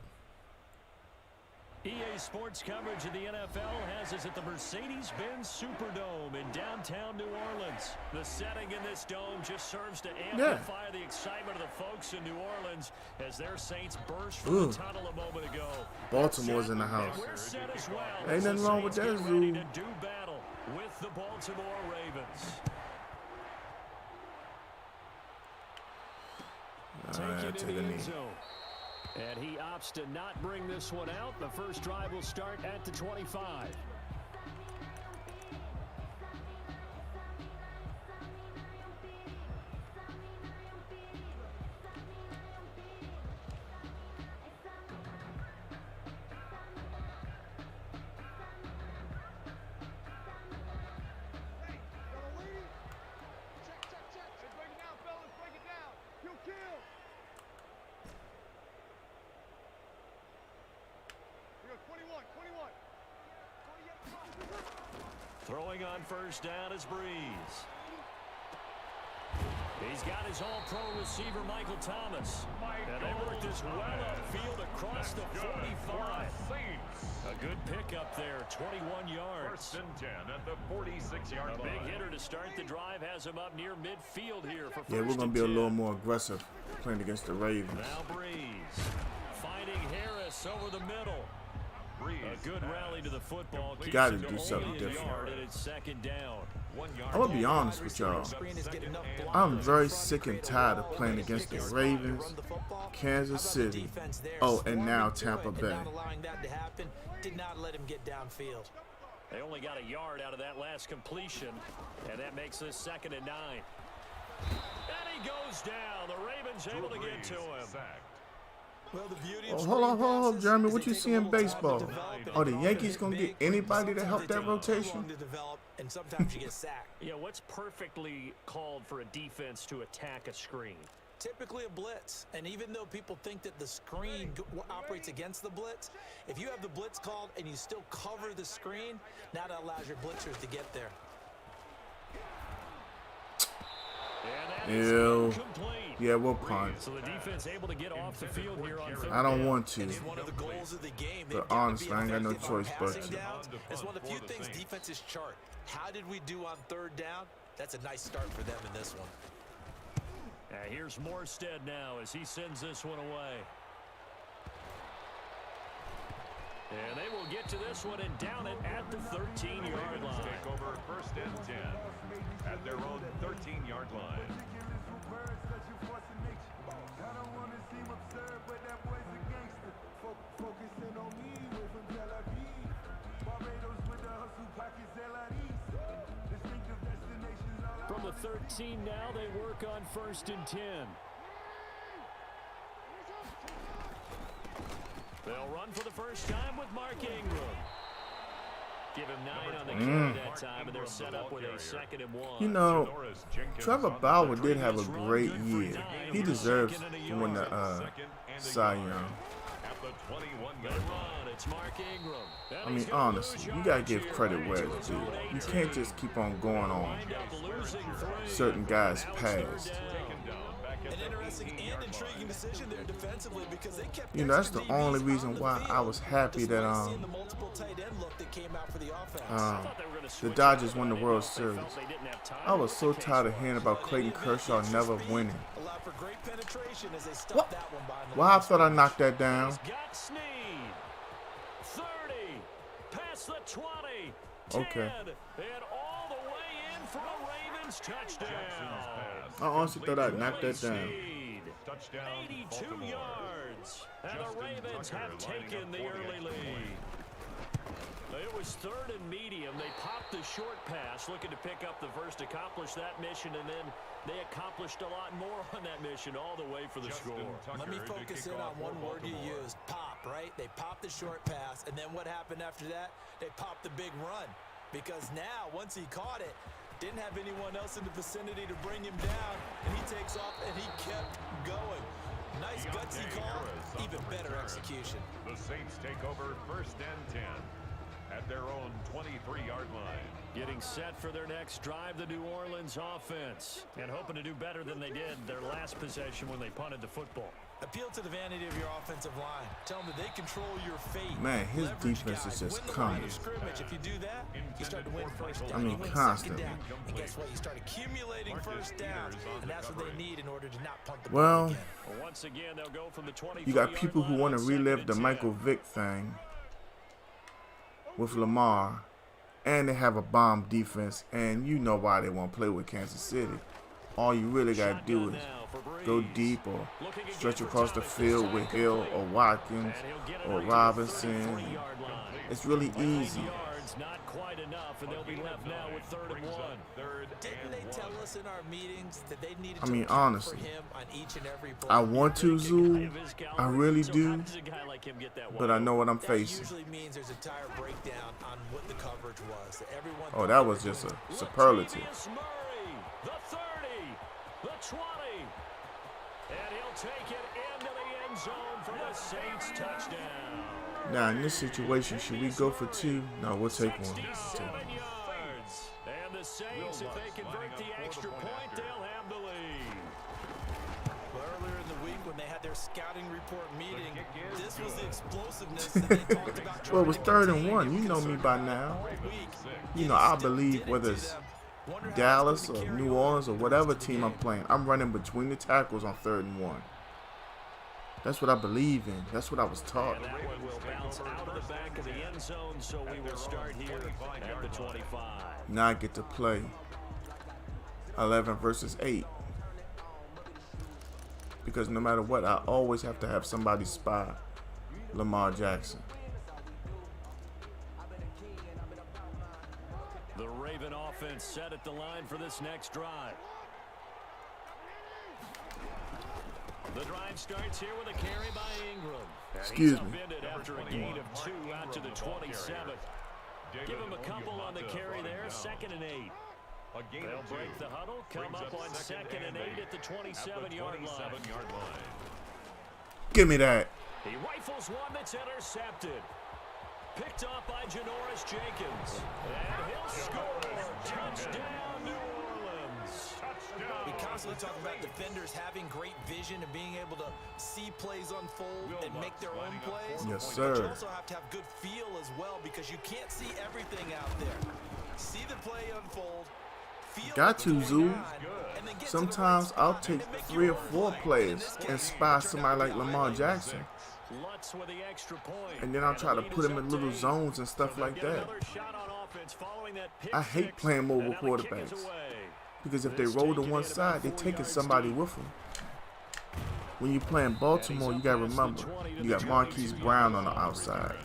EA Sports coverage of the NFL has us at the Mercedes-Benz Superdome in downtown New Orleans. The setting in this dome just serves to amplify the excitement of the folks in New Orleans as their Saints burst from the tunnel a moment ago. Baltimore's in the house. And we're set as well. Ain't nothing wrong with that, Saints get ready Zoo. to do battle with the Baltimore Ravens. Alright, Taken take in a the knee. end zone. And he opts to not bring this one out. The first drive will start at the 25. Throwing on first down is Breeze. He's got his all-pro receiver, Michael Thomas. And they work this well upfield across the 45. A good pickup there, 21 yards. First and 10 at the 46-yard line. A big hitter to start the drive has him up near midfield here for first. Yeah, we're going to be a little more aggressive playing against the Ravens. Now Breeze finding Harris over the middle. A good rally to the football. Got to do something different. And it's second down. I'm going to be honest with y'all. I'm very sick and tired of playing against the Ravens, Kansas City, and now Tampa Bay. Did not let him get downfield. They only got a yard out of that last completion, and that makes this 2nd and 9. And he goes down. The Ravens able to get to him. Well, the beauty Oh, hold on, Jeremy. What you see in baseball? Are the Yankees going to get anybody to help that rotation? And sometimes you get sacked. Yeah, what's perfectly called for a defense to attack a screen? Typically a blitz, and even though people think that the screen operates against the blitz, if you have the blitz called and you still cover the screen, now that allows your blitzers to get there. Ew. Yeah, we'll punt. So the defense able to get off the field here on I don't want to. It's one of the goals of the game. But honestly, I ain't got no choice but to. It's one of the few things defenses chart. How did we do on 3rd down? That's a nice start for them in this one. Here's Morstead now as he sends this one away. And they will get to this one and down it at the 13-yard line. Take over 1st and 10 at their own 13-yard line. From the 13 now, they work on 1st and 10. They'll run for the first time with Mark Ingram. Give him 9 on the carry that time, and they're set up with a 2nd and 1. You know, Trevor Bauer did have a great year. He deserves to win the Cy Young. It's Mark Ingram. I mean, honestly, you gotta give credit where it's due. You can't just keep on going on certain guys' past. An interesting and intriguing decision there defensively because they kept. You know, that's the only reason why I was happy that the Dodgers won the World Series. I was so tired of hearing about Clayton Kershaw never winning. What? Why I thought I knocked that down? 30, past the 20, 10, okay. And all the way in for a Ravens touchdown. I honestly thought I knocked that down. 82 yards, and the Ravens have taken the early lead. It was 3rd and medium. They popped the short pass, looking to pick up the first, accomplish that mission, and then they accomplished a lot more on that mission all the way for the score. Let me focus in on one word you used, pop, right? They popped the short pass, and then what happened after that? They popped the big run. Because now, once he caught it, didn't have anyone else in the vicinity to bring him down, and he takes off, and he kept going. Nice gutsy call, even better execution. The Saints take over 1st and 10 at their own 23-yard line. Getting set for their next drive, the New Orleans offense, and hoping to do better than they did their last possession when they punted the football. Appeal to the vanity of your offensive line. Tell them that they control your fate. Man, his Leverage defense guys. is just Win the coming. line of scrimmage. If you do that, you start to win first down. I mean, You win constantly. second down. And guess what? You start accumulating first downs, and that's what they need in order to not punt the Well, ball again. Once again, they'll go from the 20. You got people who want to relive the Michael Vick thing with Lamar, and they have a bomb defense, and you know why they won't play with Kansas City. All you really got to do is go deep or stretch across the field with Hill or Watkins or Robinson. It's really easy. Not quite enough, and they'll be left now with 3rd and 1. Didn't they tell us in our meetings that they needed I mean, to honestly, for him on each and every play? I want to, Zoo. I really do. But I know what I'm That facing. usually means there's a tire breakdown on what the coverage was. That everyone Oh, that was just a superlative. Latavius Murray, the 30, the 20, and he'll take it into the end zone for the Saints touchdown. Now, in this situation, should we go for 2? No, we'll take 1. 67 yards. Saints, if they convert the extra point, they'll have the lead. Well, earlier in the week when they had their scouting report meeting, this was the explosiveness that they talked about. Well, it was 3rd and 1. You know me by now. You know, I believe whether it's Dallas or New Orleans or whatever team I'm playing, I'm running between the tackles on 3rd and 1. That's what I believe in. That's what I was taught. And that one will bounce out of the back of the end zone, so we will start here at the 25. Now I get to play 11 versus 8. Because no matter what, I always have to have somebody spy Lamar Jackson. The Raven offense set at the line for this next drive. The drive starts here with a carry by Ingram. Excuse me. He's upended after a gain of 2 out to the 27. Give him a couple on the carry there, 2nd and 8. They'll break the huddle, come up on 2nd and 8 at the 27-yard line. Give me that. He rifles one that's intercepted. Picked off by Janoris Jenkins. And he'll score. Touchdown, New Orleans. We constantly talk about defenders having great vision and being able to see plays unfold and make their own plays. Yes, But sir. you also have to have good feel as well because you can't see everything out there. See the play unfold. Feel Got to, what's going Zoo. on, and then get to the Sometimes right I'll spot take and make 3 your or own 4 play. players In this and case, spy somebody like Lamar Jackson. Lutz with the extra point. And then I'll try to put him in little zones and stuff like that. I hate playing mobile quarterbacks. Because if they roll to one side, they're taking somebody with them. When you're playing Baltimore, you got to remember, you got Marquise Brown on the outside.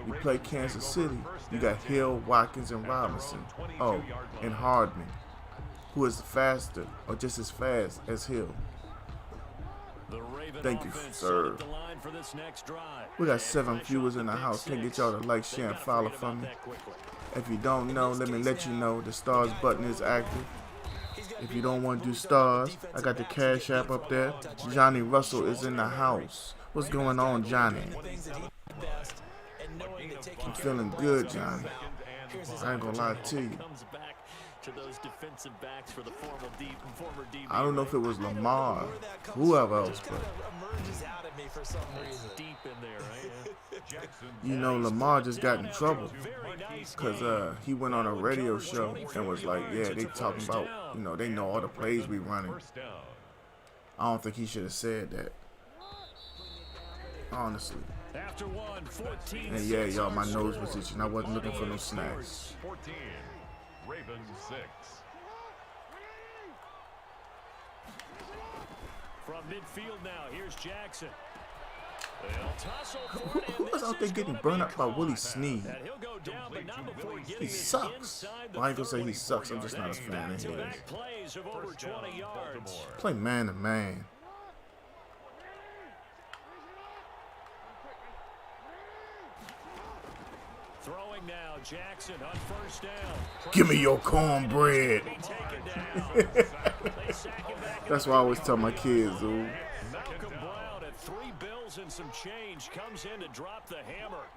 You play Kansas City, you got Hill, Watkins, and Robinson. Oh, and Hardman, who is faster or just as fast as Hill. Thank you, sir. We got 7 viewers in the house. Can't get y'all to like, share, and follow for me. If you don't know, let me let you know the stars button is active. If you don't want to do stars, I got the Cash App up there. Johnny Russell is in the house. What's going on, Johnny? I'm feeling good, Johnny. I ain't gonna lie to you. I don't know if it was Lamar, whoever else, but you know, Lamar just got in trouble because he went on a radio show and was like, yeah, they talking about, you know, they know all the plays we running. I don't think he should have said that, honestly. And yeah, y'all, my nose was itching. I wasn't looking for no snacks. 14, Ravens 6. From midfield now, here's Jackson. Who was out there getting burned up by Willie Snead? He sucks. Well, I ain't gonna say he sucks. I'm just not a fan of his. Play man to man. Throwing now, Jackson on 1st down. Give me your cornbread. That's what I always tell my kids, dude. Malcolm Brown at 3 bills and some change comes in to drop the hammer.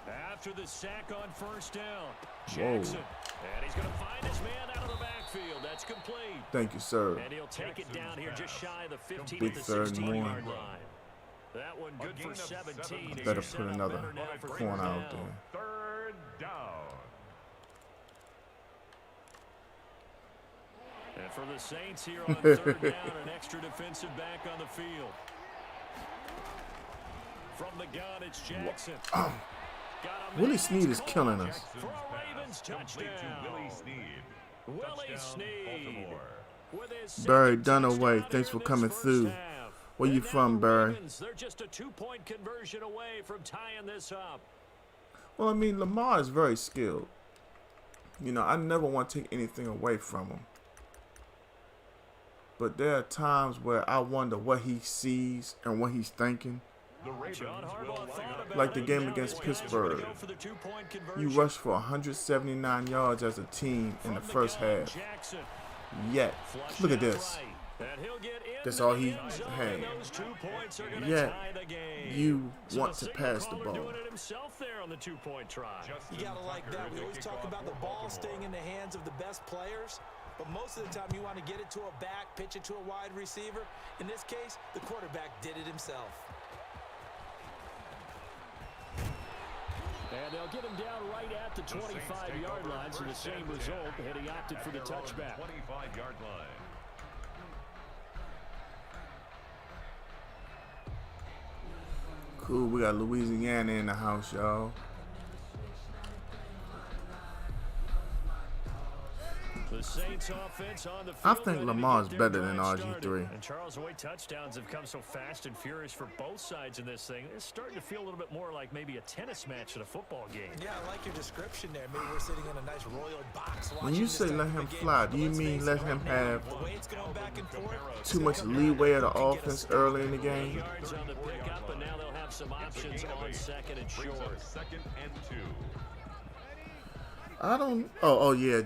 After the sack on 1st down, Jackson. And he's going to find his man out of the backfield. That's complete. Thank you, sir. And he'll take it down here just shy of the 15 Big at the 3rd and 16-yard 1. line. That one good for 17. Better put another corner out there. 3rd down. And for the Saints here on 3rd down, an extra defensive back on the field. From the gun, it's Jackson. Willie Snead is killing us. For a Ravens touchdown. Willie Snead. Barry Dunaway, thanks for coming through. Where you from, Barry? They're just a 2-point conversion away from tying this up. Well, I mean, Lamar is very skilled. You know, I never want to take anything away from him. But there are times where I wonder what he sees and what he's thinking. Like the game against Pittsburgh. You rushed for 179 yards as a team in the first half. Yet, look at this. That's all he had. Yet, you want to pass the ball. You gotta like that. We always talk about the ball staying in the hands of the best players, but most of the time you want to get it to a back, pitch it to a wide receiver. In this case, the quarterback did it himself. And they'll get him down right at the 25-yard line, so the same result, and he opted for the touchback. 25-yard line. Cool, we got Louisiana in the house, y'all. The Saints offense on the I field, think ready to Lamar's get their better than drive RG3. started. And Charles, the way touchdowns have come so fast and furious for both sides in this thing, it's starting to feel a little bit more like maybe a tennis match at a football game. Yeah, I like your description there. Maybe we're sitting in a nice royal box. When you say let him fly, do you mean let him have The way it's going back and forth, too much leeway of the offense early in the game? Yards on the pickup, and now they'll have some options on second and short. 2nd and 2. I don't. Oh yeah.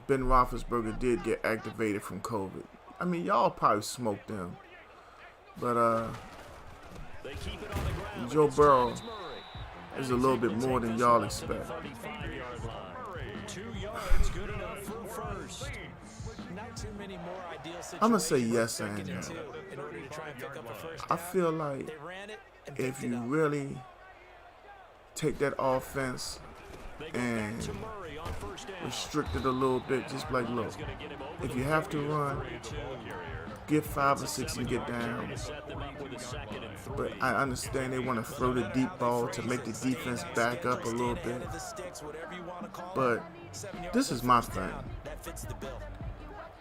Ben Roethlisberger did get activated from COVID. I mean, y'all probably smoked him, but They keep it on the ground. Joe Burrow It's Murray. is a little bit more than y'all expect. 35-yard line. 2 yards, good enough for first. not too many more ideal situations. I'm gonna say yes and second no. two in order to try and pick up a first I down. feel like They ran it and if picked it you up. really take that offense They go and back to Murray on first down. restrict it a little bit, just like, look, if you have to run, get 5 or 6 and get down. Set them up with a 2nd and 3. But I understand they want to throw the deep ball to make the defense back up a little bit. But this is my thing. That fits the bill.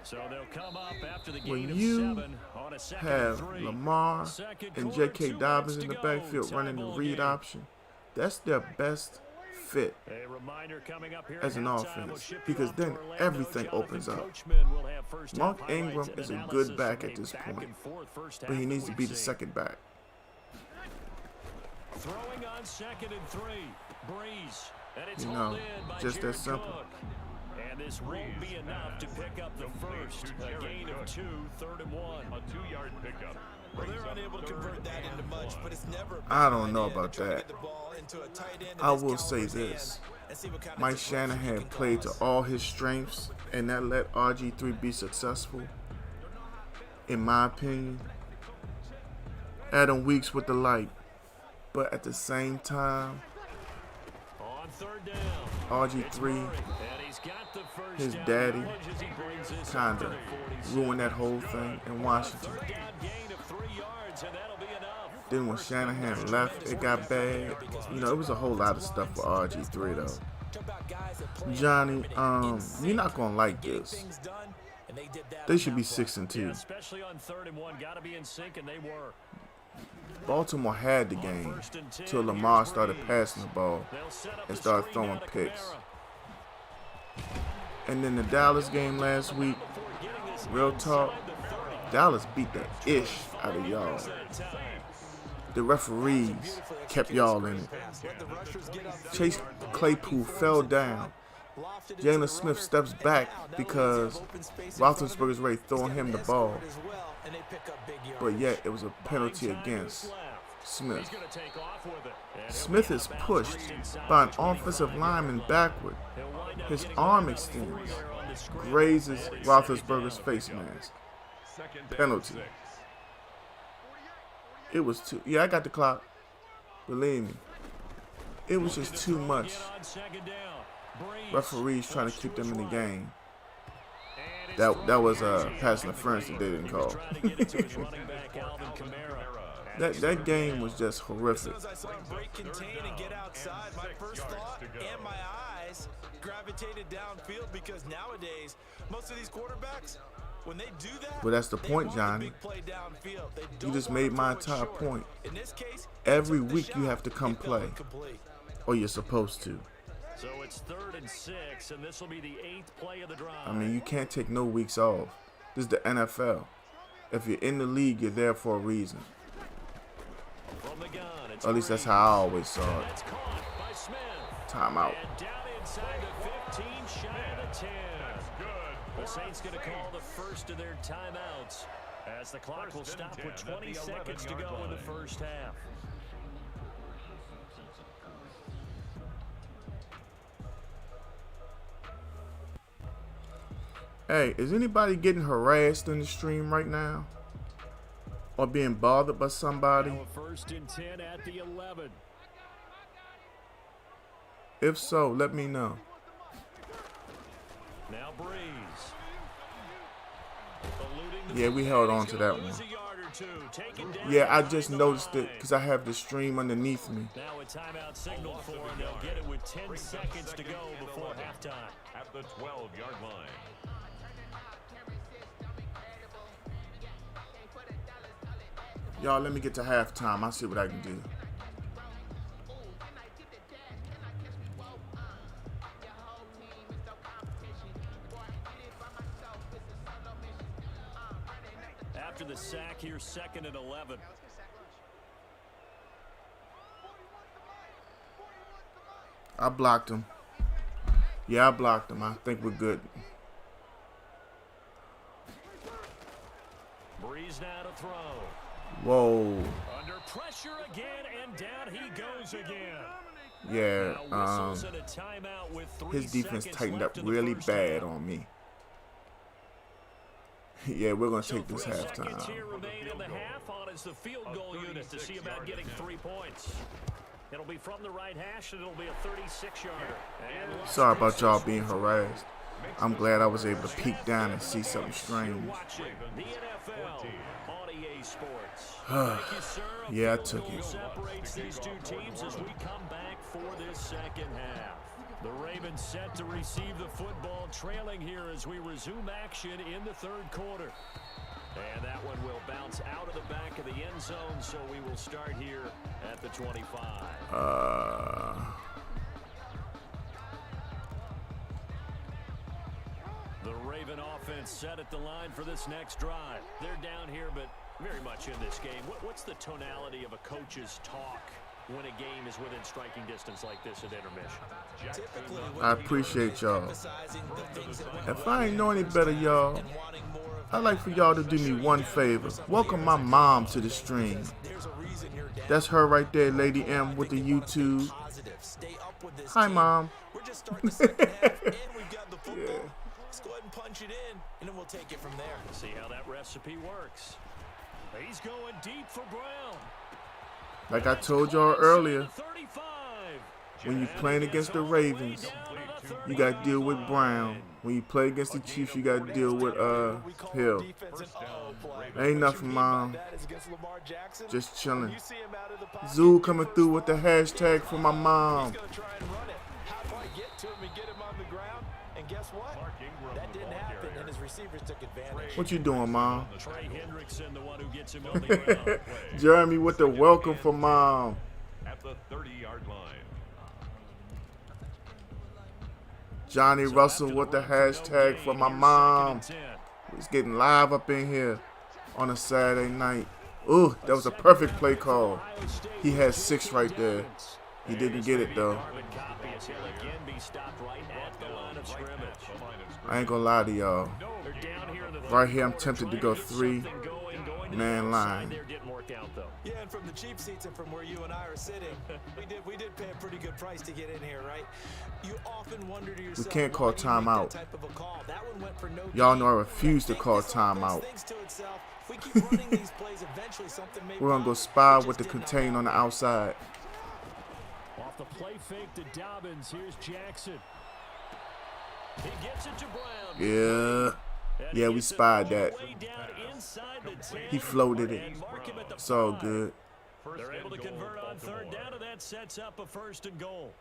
So they'll come up after the When gain of you 7 on a 2nd have and 3. Lamar Second and quarter, J.K. 2 Dobbins in minutes the to go. backfield running the Tie-ball read game. option, that's their best fit A reminder coming up here as an at halftime. offense, We'll ship you because off to then Orlando. everything Jonathan opens up. Coachman will have first Mark half highlights Ingram and is a analysis good back from at a this point, back-and-forth first but he half needs to we've be the seen. second back. Throwing on 2nd and 3. Breeze. And it's You hauled know, in by just that Jared simple. Cook. And this won't be enough to pick up the first. A gain of 2, 3rd and 1. A 2-yard pickup. Well, they're unable to convert that into much, but it's never. I don't know about that. I I will say this. Mike Shanahan played to all his strengths, and that let RG3 be successful, in my opinion. Adam Weeks with the light. But at the same time, On 3rd down. It's RG3 Murray, and he's got the first his down. daddy As he brings this kind up to of the 46. ruined that whole thing in Washington. 3rd down gain of 3 yards, and that'll be enough. Then when Shanahan left, it got bad. You know, it was a whole lot of stuff for RG3 though. Johnny, you're not gonna like this. They should be 6 and 2. Yeah, especially on 3rd and 1, got to be in sync, and they were. Baltimore had the game till Lamar started passing the ball They'll set up and the started screen throwing down to picks. Kamara. And then the Dallas game last week, real talk, Dallas beat the ish out of y'all. The referees kept y'all in it. Chase Claypool fell down. Jalen Smith steps back because Roethlisberger's ready throwing him the ball. But yet it was a penalty against Smith. Smith is pushed by an offensive lineman backward. His arm extends, grazes Roethlisberger's face mask. Penalty. It was too. Yeah, I got the clock. Believe me. It was just too much. Referees trying to keep them in the game. That was pass interference that they didn't call. That game was just horrific. As I saw him break, contain, and get outside, my first thought and my eyes gravitated downfield because nowadays, most of these quarterbacks, when they do that, But that's the they point, want Johnny. big play downfield. They You don't just want made to my throw it entire short. point. In this case, Every took the week you shot, have to come it fell play. incomplete. Or you're supposed to. So it's 3rd and 6, and this will be the 8th play of the drive. I mean, you can't take no weeks off. This is the NFL. If you're in the league, you're there for a reason. From the gun, it's Or at least that's Murray. how I always saw it. That's caught by Smith. Timeout. And down inside the 15, shy of the 10. Good. The Saints going to call the first of their timeouts as the clock will stop with 20 seconds to go in the first half. Hey, is anybody getting harassed in the stream right now? Or being bothered by somebody? Now a 1st and 10 at the 11. If so, let me know. Now Breeze. Yeah, we held on to that one. Yeah, I just noticed it because I have the stream underneath me. Now a timeout signal for them. They'll get it with 10 seconds to go before halftime. At the 12-yard line. Y'all, let me get to halftime. I'll see what I can do. After the sack, here's 2nd and 11. I blocked him. Yeah, I blocked him. I think we're good. Breeze now to throw. Whoa. Under pressure again, and down he goes again. Yeah, Whistles and a timeout with 3 his defense seconds tightened up left in the really first bad half. on me. Yeah, we're going to take this 3 seconds halftime. here remain in the half on as the field goal unit to see about getting 3 points. It'll be from the right hash, and it'll be a 36-yarder. Sorry about y'all being harassed. I'm glad I was able to peek down and see something strange. Watching the NFL on EA Sports. Thank you, sir. Yeah, I took it. Separates these two teams as we come back for this second half. The Ravens set to receive the football, trailing here as we resume action in the 3rd quarter. And that one will bounce out of the back of the end zone, so we will start here at the 25. The Raven offense set at the line for this next drive. They're down here, but very much in this game. What's the tonality of a coach's talk when a game is within striking distance like this at intermission? I appreciate y'all. If I ain't know any better, y'all, I'd like for y'all to do me one favor. Welcome my mom to the stream. That's her right there, Lady M with the YouTube. Hi, Mom. We're just starting the second half, and we've got the football. Yeah. Let's go ahead and punch it in, and then we'll take it from there. See how that recipe works. He's going deep for Brown. Like I told y'all earlier, when you're playing against the Ravens, you got to deal with Brown. When you play against the Chiefs, you got to deal with Hill. Ain't nothing, Mom. Just chilling. Zoo coming through with the hashtag for my mom. Guess what? That didn't happen, and his receivers took advantage. What you doing, Mom? Trey Hendrickson, the one who gets him on the ground. Jeremy with the welcome for Mom. At the 30-yard line. Johnny Russell with the hashtag for my mom. He's getting live up in here on a Saturday night. Ooh, that was a perfect play call. He had 6 right there. He didn't get it, though. I ain't gonna lie to y'all. Right here, I'm tempted to go 3-man line. Yeah, and from the cheap seats and from where you and I are sitting, we did pay a pretty good price to get in here, right? You often wonder to yourself, We can't call timeout. that type of a call. That one went for no Y'all know I gain. refuse to I think call this offense timeout. thinks to itself, if we keep running these plays, eventually something may We're gonna go pop. spy It with the just did not contain on the outside. Off the play fake to Dobbins, here's Jackson. He gets it to Brown. Yeah, we spied that. He floated it. It's all good. They're able to convert on 3rd down, and that sets up a 1st and goal.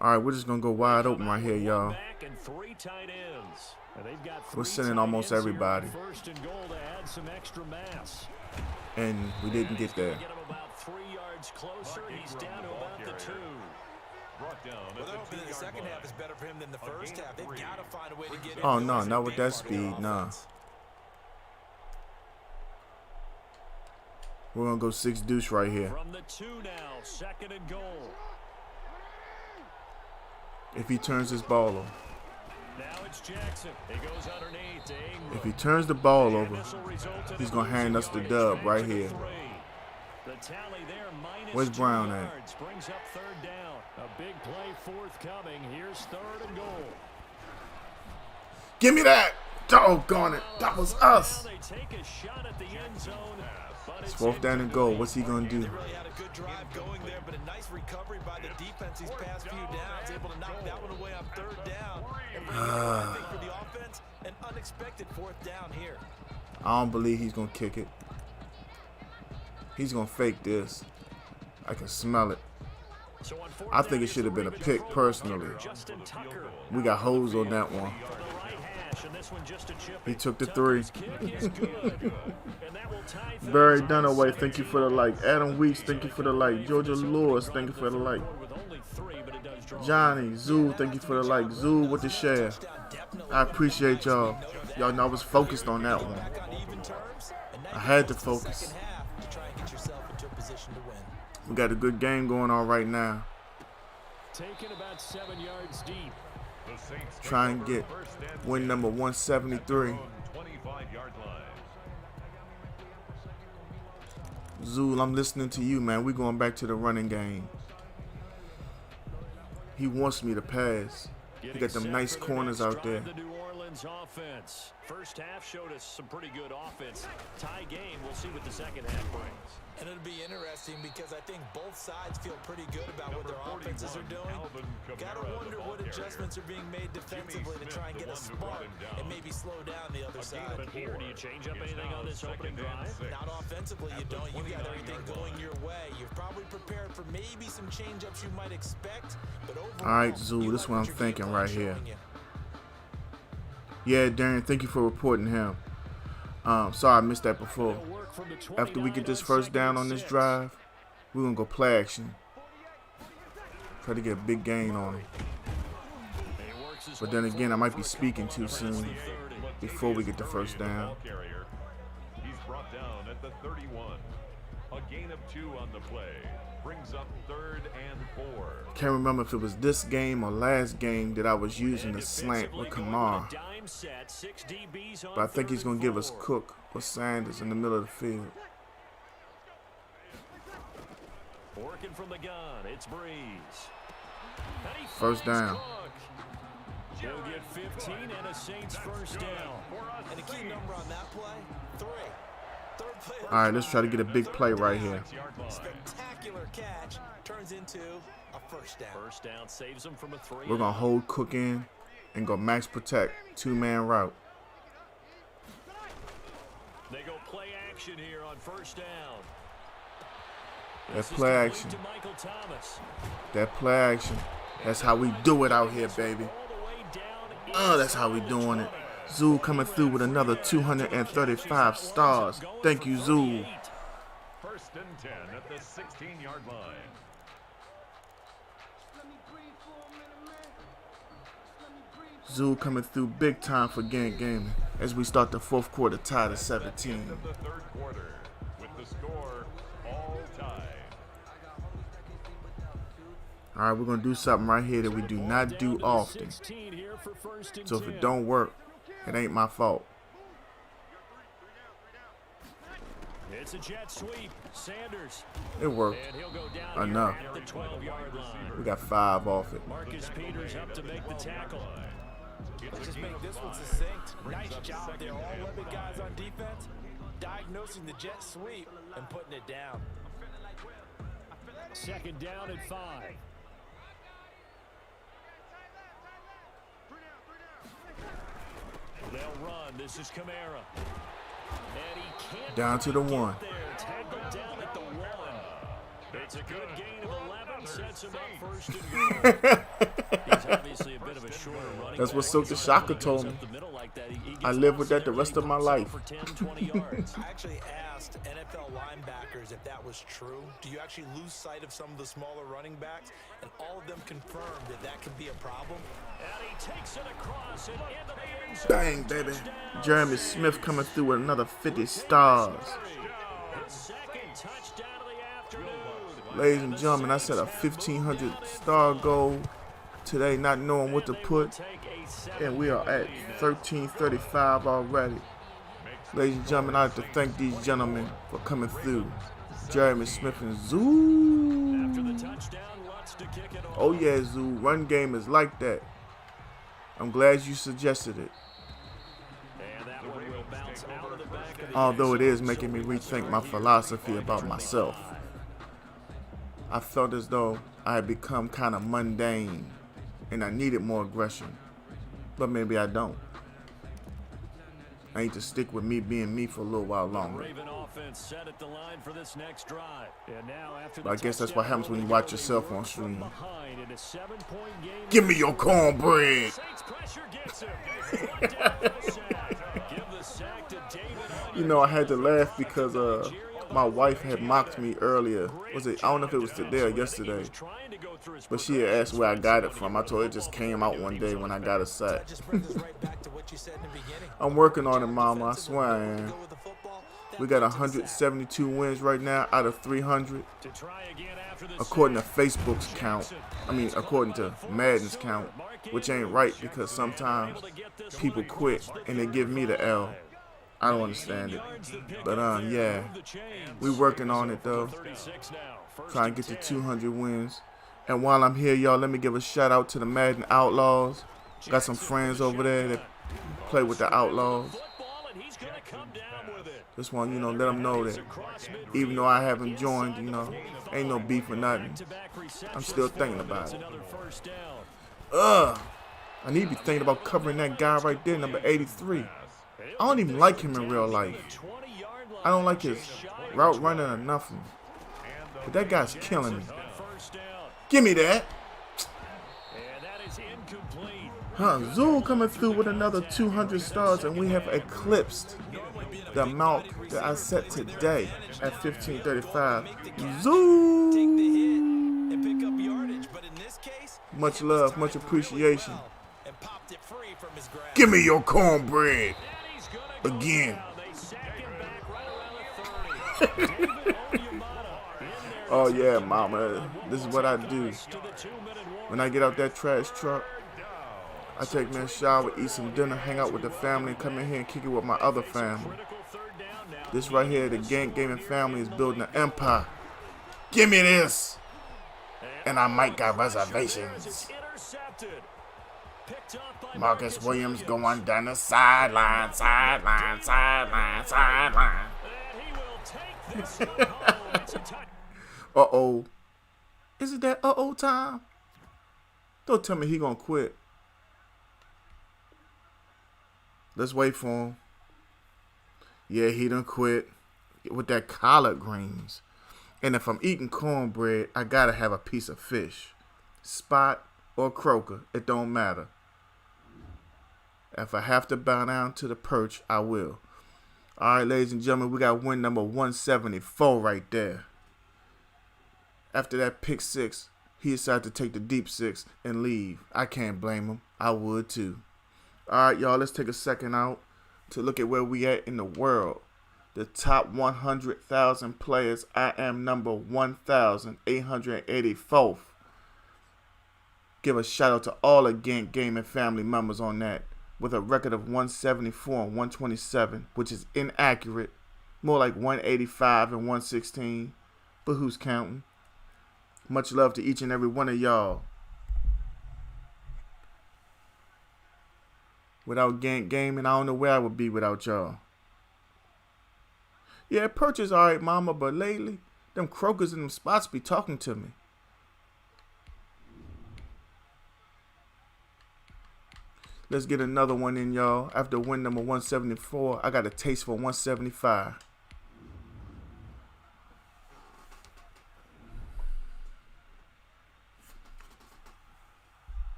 All right, we're just gonna go wide open right here, y'all. Back and 3 tight ends. And they've got 3 We're sending tight almost ends here everybody. on 1st and goal to add some extra mass. And we didn't get there. Get him about 3 yards closer. He's down to about the 2. Brought down Well, they're hoping that the second half is better for him than the first half. They've got to find a way to get in. Oh, no, not with that speed, nah. We're gonna go 6 deuce right here. From the 2 now, 2nd and goal. If he turns his ball over. Now it's Jackson. He goes underneath to Ingram. If he turns the ball over, he's going to hand us the dub right here. The tally there, Where's Brown at? yards, brings up third down. A big play forthcoming. Here's third and goal. Give me that! Doggone it. That was us. They take a shot at the end zone, but It's fourth down and goal. What's he going to do? They really had a good drive going there, but a nice recovery by the defense these past few downs, able to knock that one away on third down. And I think for the offense, an unexpected fourth down here. I don't believe he's going to kick it. He's going to fake this. I can smell it. I think it should have been a pick personally. We got hoes on that one. He took the 3. Barry Dunaway, thank you for the like. Adam Weeks, thank you for the like. Georgia Lewis, thank you for the like. Johnny, Zoo, thank you for the like. Zoo with the share. I appreciate y'all. Y'all know I was focused on that one. I had to focus. We got a good game going on right now. Taken about 7 yards deep. Try and get win number 173. Zool, I'm listening to you, man. We going back to the running game. He wants me to pass. He got them nice corners out there. Offense. First half showed us some pretty good offense. Tie game. We'll see what the second half brings. And it'll be interesting because I think both sides feel pretty good about what their offenses are doing. Gotta wonder what adjustments are being made defensively to try and get a spark and maybe slow down the other side. But here, do you change up anything on this opening drive? Not offensively, you don't. You got everything going your way. You've probably prepared for maybe some change-ups you might expect. But overall, all right, Zoo, this is what I'm thinking right here. Yeah, Darren, thank you for reporting him. Sorry I missed that before. After we get this first down on this drive, we're going to go play action. Try to get a big gain on him. But then again, I might be speaking too soon before we get the first down. He's brought down at the 31. A gain of 2 on the play. Brings up third and 4. Can't remember if it was this game or last game that I was using the slant with Kamar. But I think he's going to give us Cook or Sanders in the middle of the field. Working from the gun, it's Breeze. First down. He'll get 15 and a Saints first down. And a key number on that play, 3. All right, let's try to get a big play right here. Spectacular catch turns into a first down. First down saves him from a 3. We're going to hold Cook in and go max protect, 2-man route. They go play action here on first down. That's play action. That play action. That's how we do it out here, baby. Oh, that's how we doing it. Zoo coming through with another 235 stars. Thank you, Zoo. First and 10 at the 16-yard line. Zoo coming through big time for Gang Gaming as we start the fourth quarter tied at 17. The third quarter with the score all tied. All right, we're going to do something right here that we do not do often. So if it don't work, it ain't my fault. It's a jet sweep. Sanders. It worked. Enough. We got 5 off it. Marcus Peters up to make the tackle. Let's just make this one succinct. Nice job there. All 11 guys on defense diagnosing the jet sweep and putting it down. Second down at 5. They'll run. This is Kamara. And he can't down to the 1. Tackled down at the 1. It's a good gain of 11. Sets him up first and goal. He's obviously a bit of a shorter running That's what back. Silk the Shocker told me. I live with that the rest of my life. I actually asked NFL linebackers if that was true. Do you actually lose sight of some of the smaller running backs? And all of them confirmed that that could be a problem. And he takes it across and into the end zone. Bang, baby. Jeremy Smith coming through with another 50 stars. His second touchdown of the afternoon. Ladies and gentlemen, I set a 1,500 star goal today, not knowing what to put. And we are at 13:35 already. Ladies and gentlemen, I'd like to thank these gentlemen for coming through. Jeremy Smith and Zoo. Oh yeah, Zoo. Run game is like that. I'm glad you suggested it. Although it is making me rethink my philosophy about myself. I felt as though I had become kind of mundane and I needed more aggression. But maybe I don't. I need to stick with me being me for a little while longer. But I guess that's what happens when you watch yourself on stream. Give me your cornbread. You know, I had to laugh because my wife had mocked me earlier. I don't know if it was today or yesterday. But she had asked where I got it from. I told her it just came out one day when I got a sack. I'm working on it, Mama. I swear I am. We got 172 wins right now out of 300. According to Facebook's count. According to Madden's count. Which ain't right because sometimes people quit and they give me the L. I don't understand it. But yeah. We working on it though. Trying to get to 200 wins. And while I'm here, y'all, let me give a shout out to the Madden Outlaws. Got some friends over there that play with the Outlaws. Just want, let them know that even though I haven't joined, ain't no beef or nothing. I'm still thinking about it. I need to be thinking about covering that guy right there, number 83. I don't even like him in real life. I don't like his route running or nothing. But that guy's killing me. Give me that. Zool coming through with another 200 stars, and we have eclipsed the amount that I set today at 1535. Zool. Much love, much appreciation. Give me your cornbread. Again. Oh yeah, Mama. This is what I do. When I get out that trash truck, I take me a shower, eat some dinner, hang out with the family, and come in here and kick it with my other family. This right here, the gaming family is building an empire. Give me this! And I might got reservations. Marcus Williams going down the sideline. Uh-oh. Is it that uh-oh time? Don't tell me he gonna quit. Let's wait for him. Yeah, he done quit with that collard greens. And if I'm eating cornbread, I gotta have a piece of fish. Spot or croaker, it don't matter. If I have to bow down to the perch, I will. All right, ladies and gentlemen, we got win number 174 right there. After that pick six, he decided to take the deep six and leave. I can't blame him. I would too. All right, y'all, let's take a second out to look at where we at in the world. The top 100,000 players. I am number 1,884th. Give a shout out to all the gaming family members on that. With a record of 174 and 127, which is inaccurate. More like 185 and 116. But who's counting? Much love to each and every one of y'all. Without gaming, I don't know where I would be without y'all. Yeah, purchase alright, Mama, but lately, them croakers in them spots be talking to me. Let's get another one in, y'all. After win number 174, I got a taste for 175.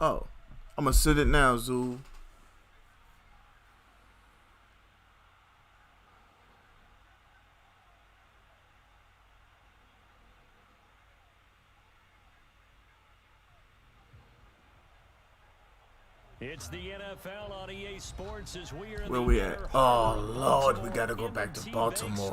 Oh, I'm gonna sit it now, Zoo. It's the NFL on EA Sports as we are. Where we at? Oh, Lord, we got to go back to Baltimore.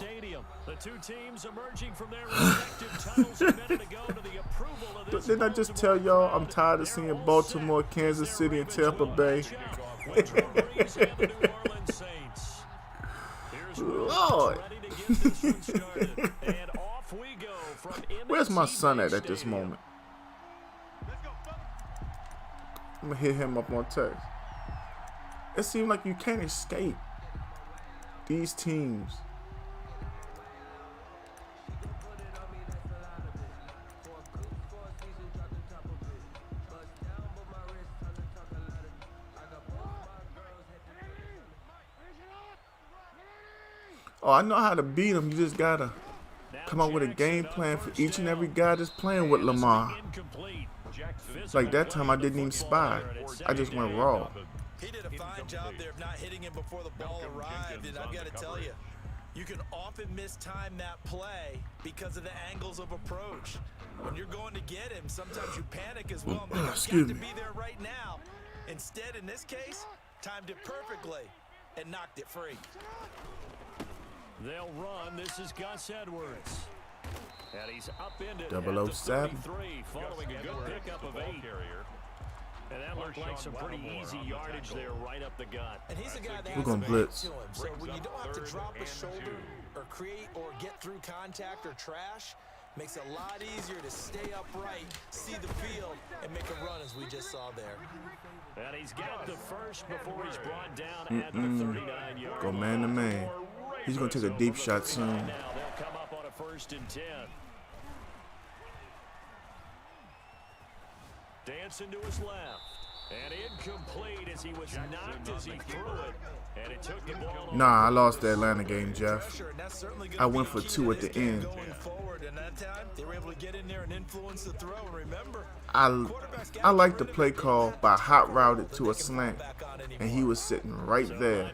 The two teams emerging from their respective tunnels a minute ago to the approval of this. Didn't I just tell y'all I'm tired of seeing Baltimore, Kansas City, and Tampa Bay? Lord. Where's my son at this moment? I'm going to hit him up on text. It seems like you can't escape these teams. Oh, I know how to beat them. You just got to come up with a game plan for each and every guy that's playing with Lamar. Like that time I didn't even spy. I just went raw. He did a fine job there of not hitting him before the ball arrived, and I've got to tell you, you can often mistime that play because of the angles of approach. When you're going to get him, sometimes you panic as well. But you've got to be there right now. Instead, in this case, timed it perfectly and knocked it free. They'll run. This is Gus Edwards. And he's upended 007. Following a good pickup of 8. And that looked like some pretty easy yardage there right up the gut. And he's a guy that we're going to blitz. So when you don't have to drop a shoulder or create or get through contact or trash, makes it a lot easier to stay upright, see the field, and make a run as we just saw there. And he's got the first before he's brought down at the 39-yard. Go man to man. He's going to take a deep shot soon. Now they'll come up on a 1st and 10. Dancing to his left. And incomplete as he was knocked as he threw it. And it took the ball. Nah, I lost the Atlanta game, Jeff. I went for 2 at the end. I like the play call by hot routed to a slant. And he was sitting right there.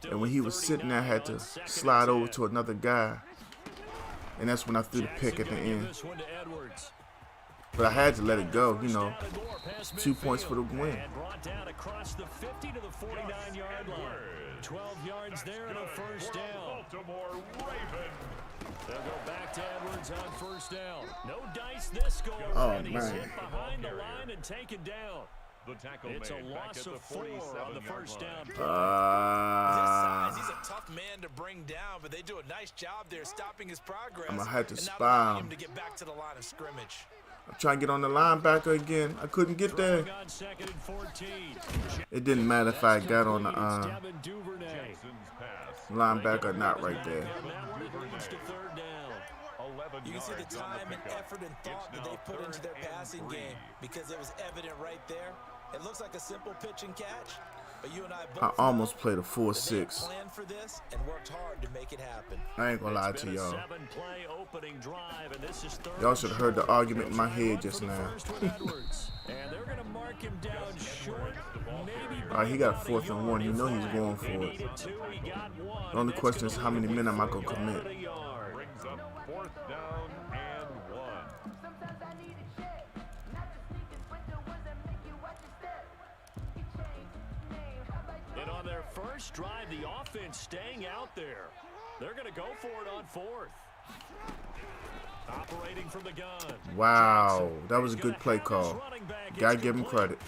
And when he was sitting there, I had to slide over to another guy. And that's when I threw the pick at the end. But I had to let it go, you know. 2 points for the win. Brought down across the 50 to the 49-yard line. 12 yards there and a 1st down. They'll go back to Edwards on 1st down. No dice this go. Oh, He's man. hit behind the line and taken down. It's a loss of 4 on the 1st down. He's a tough man to bring down, but they do a nice job there stopping his progress. I'm going to have to and not spy allowing him. him to get back to the line of scrimmage. I'm trying to get on the linebacker again. I couldn't get there. On 2nd and 14. It didn't matter if I got on the linebacker or not right there. You can see the time and effort and thought that they put into their passing game because it was evident right there. It looks like a simple pitch and catch, but you and I both almost played a 4-6. planned for this and worked hard to make it happen. I ain't gonna lie to y'all. 7-play opening drive, and this is 3rd. Y'all should have heard the argument in my head just now. And they're going to mark him down short. Maybe Alright, he got 4th and 1. You know he's going for it. The only question is how many men am I gonna commit? Brings up 4th down and 1. And on their first drive, the offense staying out there. They're going to go for it on 4th. Operating from the gun. Wow, that was a good play call. Gotta give him credit.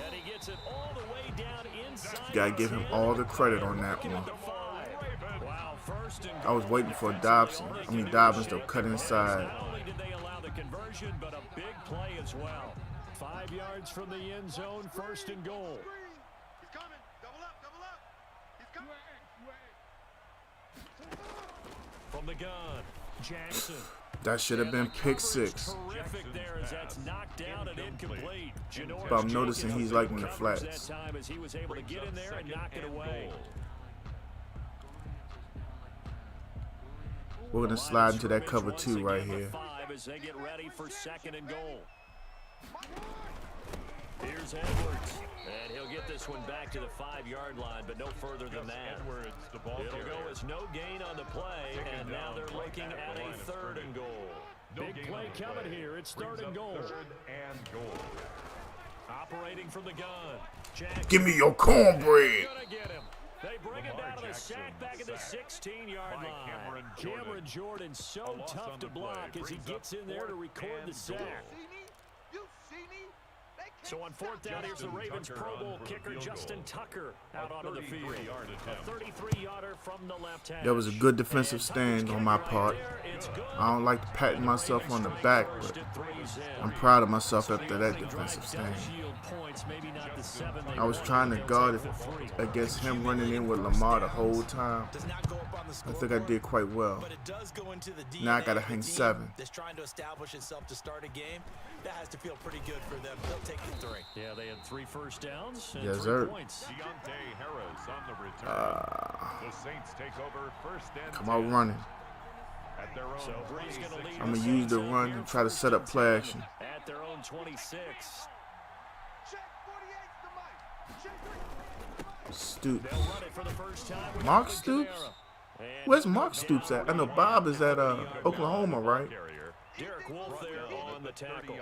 And he gets it all the way down inside. Gotta give him all the credit on that one. Wow, 1st and I was waiting for Dobbins to cut inside. not only did they allow the conversion, but a big play as well. 5 yards from the end zone, 1st and goal. He's coming. Double up. He's coming. From the gun, Jackson. That should have been pick 6. Terrific there as that's knocked down and incomplete. But I'm noticing he's liking the flats. That time as he was able to get in there and knock it away. We're gonna slide into that cover 2 right here. As they get ready for 2nd and goal. Here's Edwards, and he'll get this one back to the 5-yard line, but no further than that. It'll go as no gain on the play, and now they're looking at a 3rd and goal. Big play coming here. It's 3rd and goal. Operating from the gun. Jackson. Give me your cornbread. Gonna get him. They bring him down to the sack back at the 16-yard line. Cameron Jordan so tough to block as he gets in there to record the sack. You see me? So on fourth down, here's the Ravens Pro Bowl kicker Justin Tucker out onto the field. A 33-yarder from the left hash. That was a good defensive stand on my part. I don't like patting myself on the back, but I'm proud of myself after that defensive stand. I was trying to guard it against him running in with Lamar the whole time. I think I did quite well. Now I got to hang 7. Just trying to establish itself to start a game. That has to feel pretty good for them. They'll take the 3. Yeah, they had 3 first downs and Yes, 3 sir. points. Deontay Harris on the return. The Saints take over first and Come on, 10 running. at their own So Bree's going to lead I'm the going to use Saints the out run here and try to first set up and play 10 action. at their own 26. Check 48's the mic. Check Stoops. They'll run it for the first time with Mark Alvin Stoops? Kamara. And Where's Mark Stoops at? I know Bob is at Oklahoma, right? Derek Wolf there on the tackle.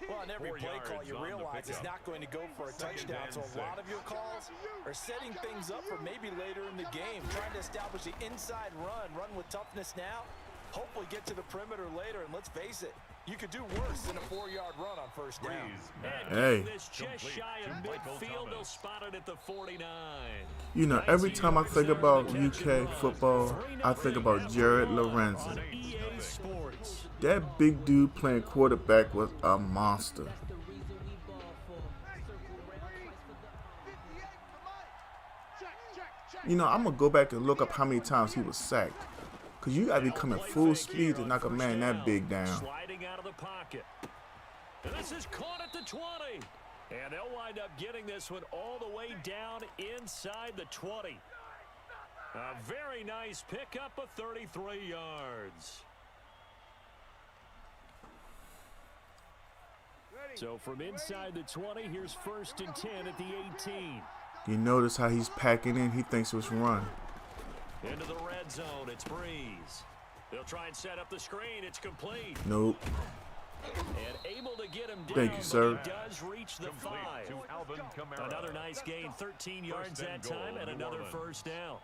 Well, on every 4 play call, yards you on the realize it's pickup. not going to go for a touchdown. So a lot of your calls are setting things up for maybe later in the game, trying to establish the inside run with toughness now, hopefully get to the perimeter later. And let's face it, you could do worse than a 4-yard run on first down. Hey. This just shy of midfield. They'll spot it at the 49. You know, every time I think about UK football, I think about Jared Lorenzen. EA Sports. That big dude playing quarterback was a monster. You know, I'm going to go back and look up how many times he was sacked. Because you got to be coming full speed to knock a man that big down. Sliding out of the pocket. And this is caught at the 20. And they'll wind up getting this one all the way down inside the 20. A very nice pickup of 33 yards. So from inside the 20, here's first and 10 at the 18. You notice how he's packing in. He thinks it's run. Into the red zone, it's Breeze. They'll try and set up the screen. It's complete. Nope. And able to get him down, Thank you, sir. but he does reach the 5. To Alvin Kamara. Another nice gain, 13 yards that time, and another first down.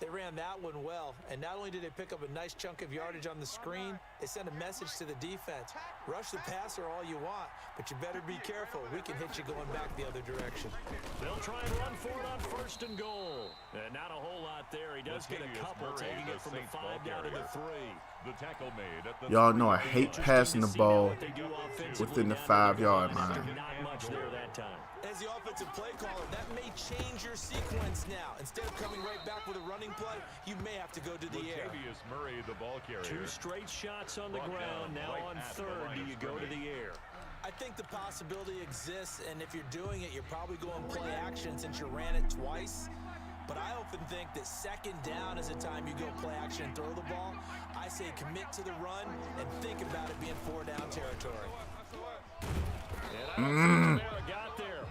They ran that one well, and not only did they pick up a nice chunk of yardage on the screen, they sent a message to the defense. Rush the passer all you want, but you better be careful. We can hit you going back the other direction. They'll try and run for it on first and goal. And not a whole lot there. He does get a couple, taking it from the 5 down to the 3. The tackle made at the Y'all know I hate passing the ball within the 5-yard line. Not much there that time. As the offensive play caller, that may change your sequence now. Instead of coming right back with a running play, you may have to go to the air. Latavius Murray, the ball carrier. 2 straight shots on the ground. Now on third, do you go to the air? I think the possibility exists, and if you're doing it, you're probably going play action since you ran it twice. But I often think that second down is the time you go play action and throw the ball. I say commit to the run and think about it being 4-down territory. And I don't think Kamara got there.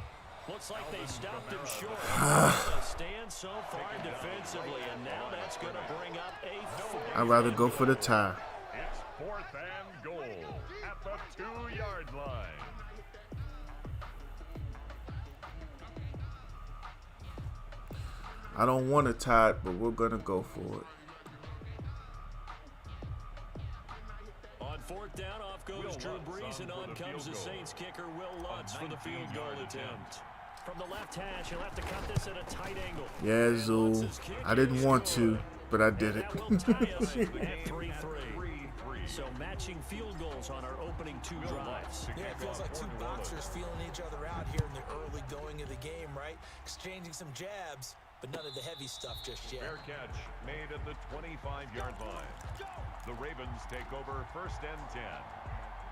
Looks like they stopped him short. The stand so far defensively, and now that's going to bring up a I'd rather go for the tie. It's 4th and goal at the 2-yard line. I don't want to tie it, but we're going to go for it. On 4th down, off goes Drew Brees, and on comes the Saints kicker, Will Lutz, for the field goal attempt. From the left hash, he'll have to cut this at a tight angle. Yeah, Zool. I didn't want to, but I did it. That will tie us at 3-3. So matching field goals on our opening 2 drives. Yeah, it feels like 2 boxers feeling each other out here in the early going of the game, right? Exchanging some jabs, but none of the heavy stuff just yet. Fair catch made at the 25-yard line. The Ravens take over first and 10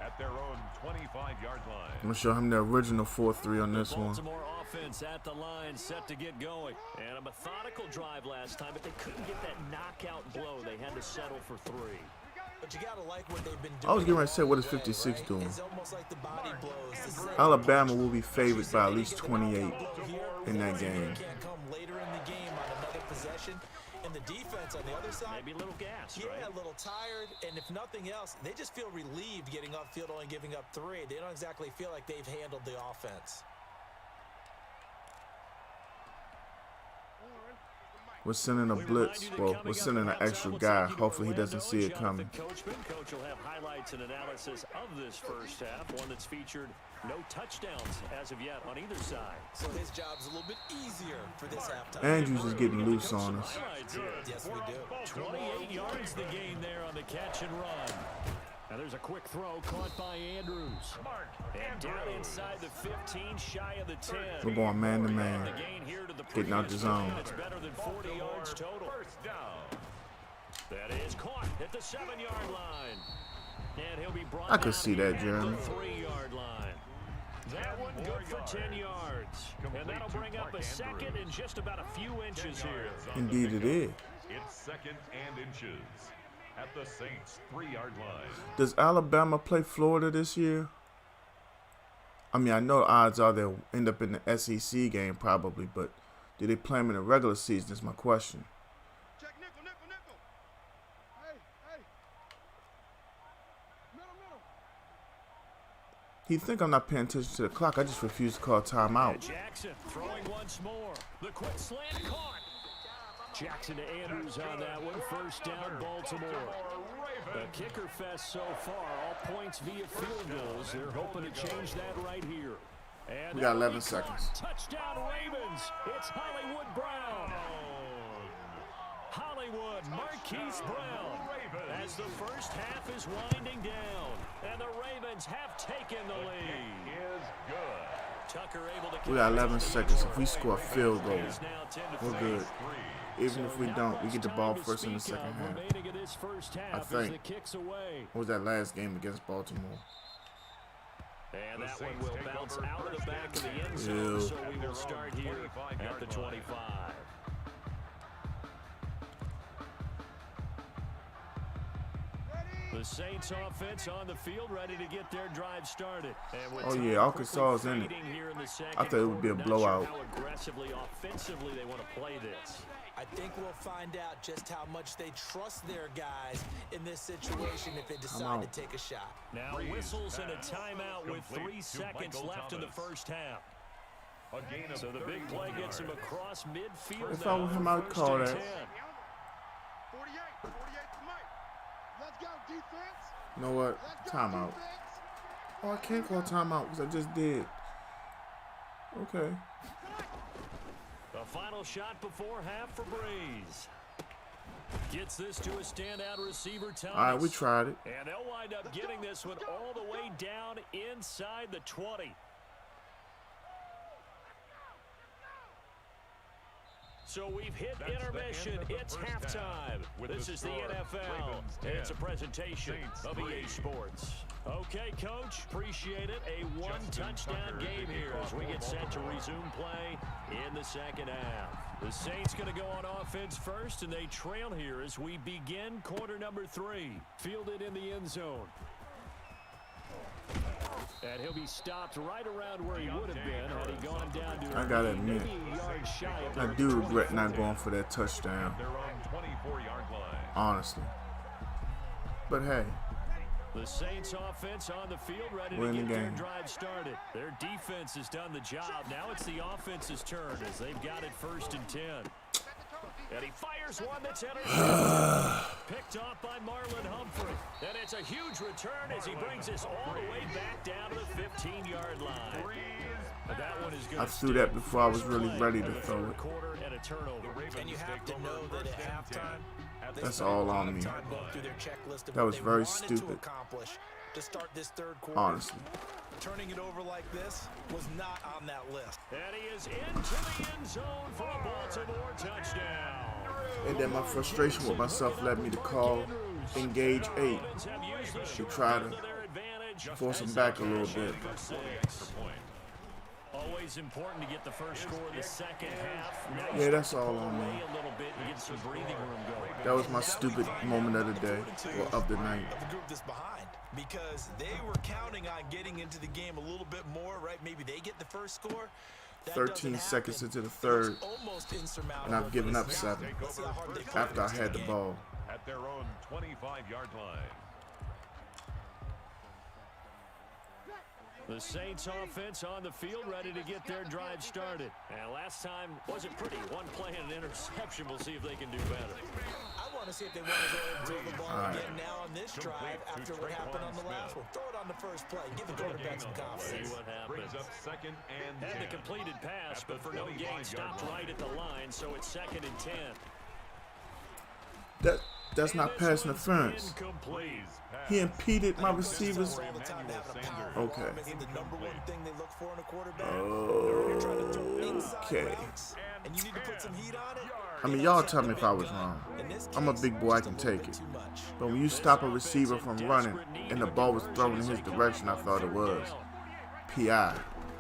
at their own 25-yard line. I'm going to show him the original 4-3 on this one. Baltimore offense at the line, set to get going. And a methodical drive last time, but they couldn't get that knockout blow. They had to settle for 3. But you gotta like what they've been doing. I was getting ready to say, what is 56 doing? It's almost like the body blows. Alabama will be favored by at least 28 in that game. Can't come later in the game on another possession. And the defense on the other side, Maybe a little gas, yeah, right? a little tired. And if nothing else, they just feel relieved getting upfield, only giving up 3. They don't exactly feel like they've handled the offense. We're sending a blitz. Well, we're sending an extra guy. Hopefully he doesn't see it coming. Coach will have highlights and analysis of this first half, one that's featured no touchdowns as of yet on either side. So his job's a little bit easier for this halftime. Andrews is getting loose on us. Yes, we do. 28 yards the gain there on the catch and run. Now there's a quick throw caught by Andrews. And down inside the 15, shy of the 10. We're going man to man. The gain here to the Getting out the zone. It's better than 40 yards total. First down. That is caught at the 7-yard line. And he'll be brought I could down see that, at Jeremy. the 3-yard line. That one good for 10 yards. And that'll bring up a second in just about a few inches here. Indeed it is. It's second and inches at the Saints' 3-yard line. Does Alabama play Florida this year? I mean, I know the odds are they'll end up in the SEC game probably, but do they play them in the regular season is my question. Check nickel, nickel, nickel. Hey, hey. Middle. He think I'm not paying attention to the clock. I just refuse to call timeout. Jackson throwing once more. The quick slant caught. Jackson to Andrews on that one. First down, Baltimore. The kicker fest so far, all points via field goals. They're hoping to change that right here. And We got 11 seconds. Touchdown Ravens. It's Hollywood Brown. Hollywood, Marquise Brown. As the first half is winding down. And the Ravens have taken the lead. Is good. Tucker able to We got 11 seconds. If we score a field goal, we're good. Even if we don't, we get the ball first in the second half. I think. What was that last game against Baltimore? And that one will bounce out of the back of the end zone, so we will start here at the 25. The Saints offense on the field ready to get their drive started. Oh yeah, Arkansas is in it. I thought it would be a blowout. How aggressively, offensively they want to play this. I think we'll find out just how much they trust their guys in this situation if they decide to take a shot. Now whistles and a timeout with 3 seconds left in the first half. So the big play gets him across midfield. If I were him, I'd call that. 48 to Mike. Let's go, defense. You know what? Timeout. Oh, I can't call timeout because I just did. Okay. The final shot before half for Breeze. Gets this to a standout receiver, Thomas. All right, we tried it. And they'll wind up getting this one all the way down inside the 20. So we've hit intermission. It's halftime. This is the NFL, and it's a presentation of EA Sports. Okay, Coach, appreciate it. A one-touchdown game here as we get set to resume play in the second half. The Saints going to go on offense first, and they trail here as we begin quarter number 3. Fielded in the end zone. And he'll be stopped right around where he would have been had he gone down to I gotta admit, yards shy of I do regret not going for that touchdown. Their own 24-yard line. Honestly. But hey, the Saints offense on the field ready we're to in get the their game. drive started. Their defense has done the job. Now it's the offense's turn as they've got it 1st and 10. And he fires one that's intercepted. Picked off by Marlon Humphrey. And it's a huge return as he brings us all the way back down to the 15-yard line. And that one is good. I threw that before I was really ready to throw it. Quarter and a turnover. And you have to know that at halftime, That's all on me. That was very stupid. To start this third quarter. Honestly. Turning it over like this was not on that list. And he is into the end zone for a Baltimore touchdown. And then my frustration with myself led me to call Engage 8 to try to force him back a little bit. Always important to get the first score in the second half. Yeah, that's all on me. A little bit and get some breathing room going. That was my stupid moment of the day, or of the night. Of the group that's behind, because they were counting on getting into the game a little bit more, right? Maybe they get the first score. 13 seconds into the third, and I've given up 7 after I had the ball. At their own 25-yard line. The Saints offense on the field ready to get their drive started. And last time wasn't pretty. One play and an interception. We'll see if they can do better. I want to see if they want to go ahead and throw the ball again now on this drive after what happened on the last one. Throw it on the first play. Give the quarterback some confidence. See what happens. Brings up 2nd and 10. Had the completed pass, but for no gain, stopped right at the line, so it's 2nd and 10. That's not pass interference. He impeded my receivers. Okay. Okay. I mean, y'all tell me if I was wrong. I'm a big boy, I can take it. But when you stop a receiver from running and the ball was thrown in his direction, I thought it was PI.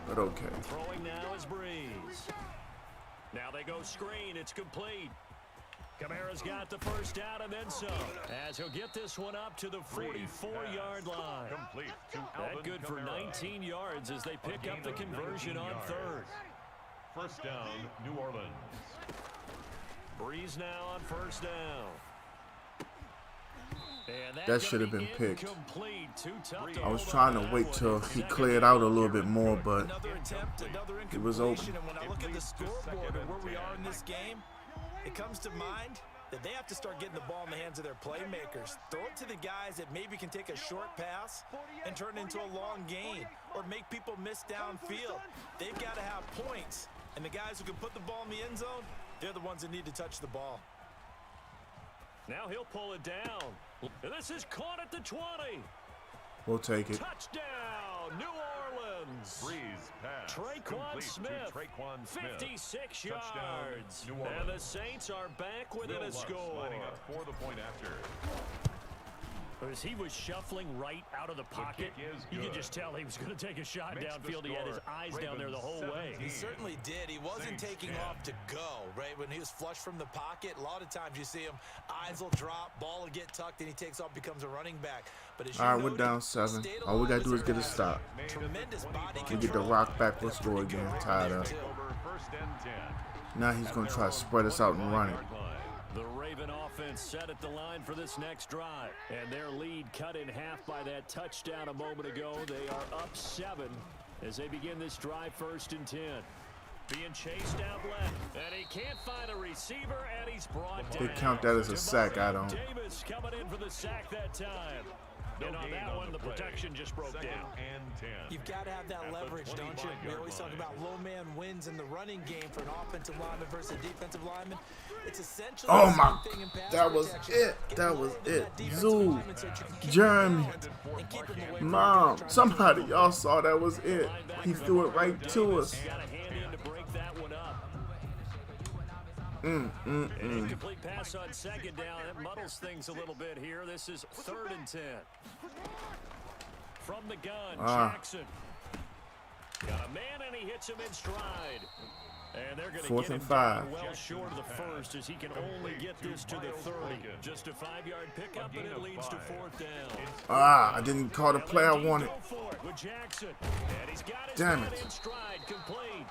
But okay. Throwing now is Breeze. Now they go screen. It's complete. Kamara's got the first down and then some, as he'll get this one up to the 44-yard line. Complete to That good for 19 yards as they pick up the conversion on 3rd. First down, New Orleans. Breeze now on first down. And That should have been picked. Incomplete. Too tough to I was hold trying on to that wait one. till he cleared out a little bit more, but Another attempt, another it was open. incompletion. And when I look at the scoreboard and where we are in this game, it comes to mind that they have to start getting the ball in the hands of their playmakers. Throw it to the guys that maybe can take a short pass and turn it into a long gain or make people miss downfield. They've got to have points. And the guys who can put the ball in the end zone, they're the ones that need to touch the ball. Now he'll pull it down. And this is caught at the 20. We'll take it. Touchdown, New Orleans. Breeze pass. Traquan Complete Smith, to Traquan Smith. 56 Touchdown, yards. New And Orleans. the Saints are back within Will a Lutz score. lining up for the point after. As he was shuffling right out of the pocket, kick is you could good. just tell he was going to take a shot Makes the downfield. He had his score. eyes down there the whole way. Ravens He certainly did. He wasn't Saints taking 10. off to go, right? When he was flush from the pocket, a lot of times you see him, eyes will drop, ball will get tucked, and he takes off, becomes a running back. But as you All right, we're noted, down 7. stayed All we got to alive do is as get a a stop. tremendous body We control. get the rock back. Let's go again. Tied up. Over 1st and 10. Now he's going to try to spread us out and run it. 25-yard line. The Raven offense set at the line for this next drive. And their lead cut in half by that touchdown a moment ago. They are up 7 as they begin this drive 1st and 10. Being chased out left. And he can't find a receiver, and he's brought down. They count that as a sack. I don't. Davis coming in for the sack that time. And on that one, the protection just broke 2nd down. and 10. You've got to have that At the leverage, don't you? We 25-yard always talk line. about low man wins in the running game for an offensive lineman versus a defensive lineman. It's essentially Oh the my, same thing in pass that was protection. it. Get That low was to it. that defensive Zoo, lineman so that you can keep Jeremy, him out and keep him away from Mom, you trying to somebody, do y'all saw that was it. He threw it right to us. Got a hand in to break that one up. An incomplete pass on 2nd down. That muddles things a little bit here. This is 3rd and 10. From the gun, Jackson. Got a man, and he hits him in stride. And they're going to 4th get him and 5. down well short of the first as he can only get this to the 30. Just a 5-yard pickup, and it leads to 4th down. I didn't call the play I wanted. Go for it with Jackson. And he's got his Damn man it. in stride, complete.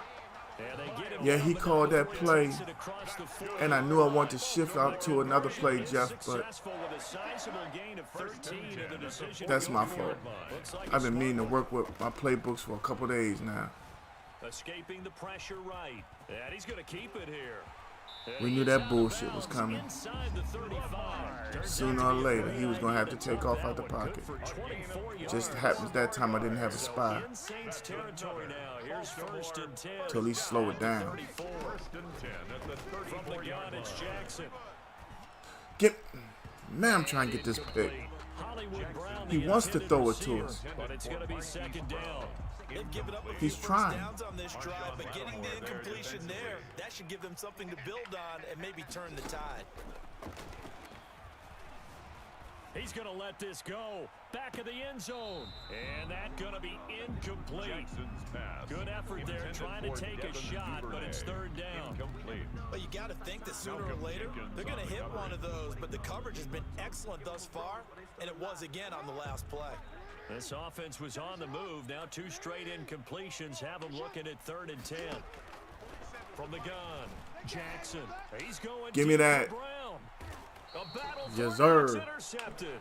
And they get him Yeah, down he the called middle, that play, takes it across the 40. and I knew I wanted to shift out to another play, Jeff, but Successful with a sizable gain of 13 in the decision. that's my fault. Looks like I've a been meaning to smart work with my playbooks for a couple days now. escaping the pressure right. And he's going to keep it here. We knew that bullshit was coming. Inside the 35. Turns Sooner out or to be later, he was going to have to very take off good out the one. pocket. Good for 24 Just yards. happens that time I didn't have a spy. In Saints territory now. Here's 1st and 10. Till he slow it down. 34. 1st and 10 at the From the 34-yard gun, it's line. Jackson. Man, I'm trying to get this pick. Hollywood Brown, He the wants to intended throw it to receiver, us. But it's going to be 2nd down. They've given up a He's few trying. first downs on this drive, but getting the incompletion there, that should give them something to build on and maybe turn the tide. He's going to let this go. Back of the end zone. And that's going to be incomplete. Jackson's pass. Good effort there, Intended trying to for take a Devin shot, but it's Duvernay. 3rd down. Incomplete. But you got to think that sooner or later, they're going to hit one of those, but the coverage has been excellent thus far, and it was again on the last play. This offense was on the move. Now 2 straight incompletions have them looking at 3rd and 10. From the gun, Jackson. He's going. Give me that. A battle Yes, for sir. intercepted.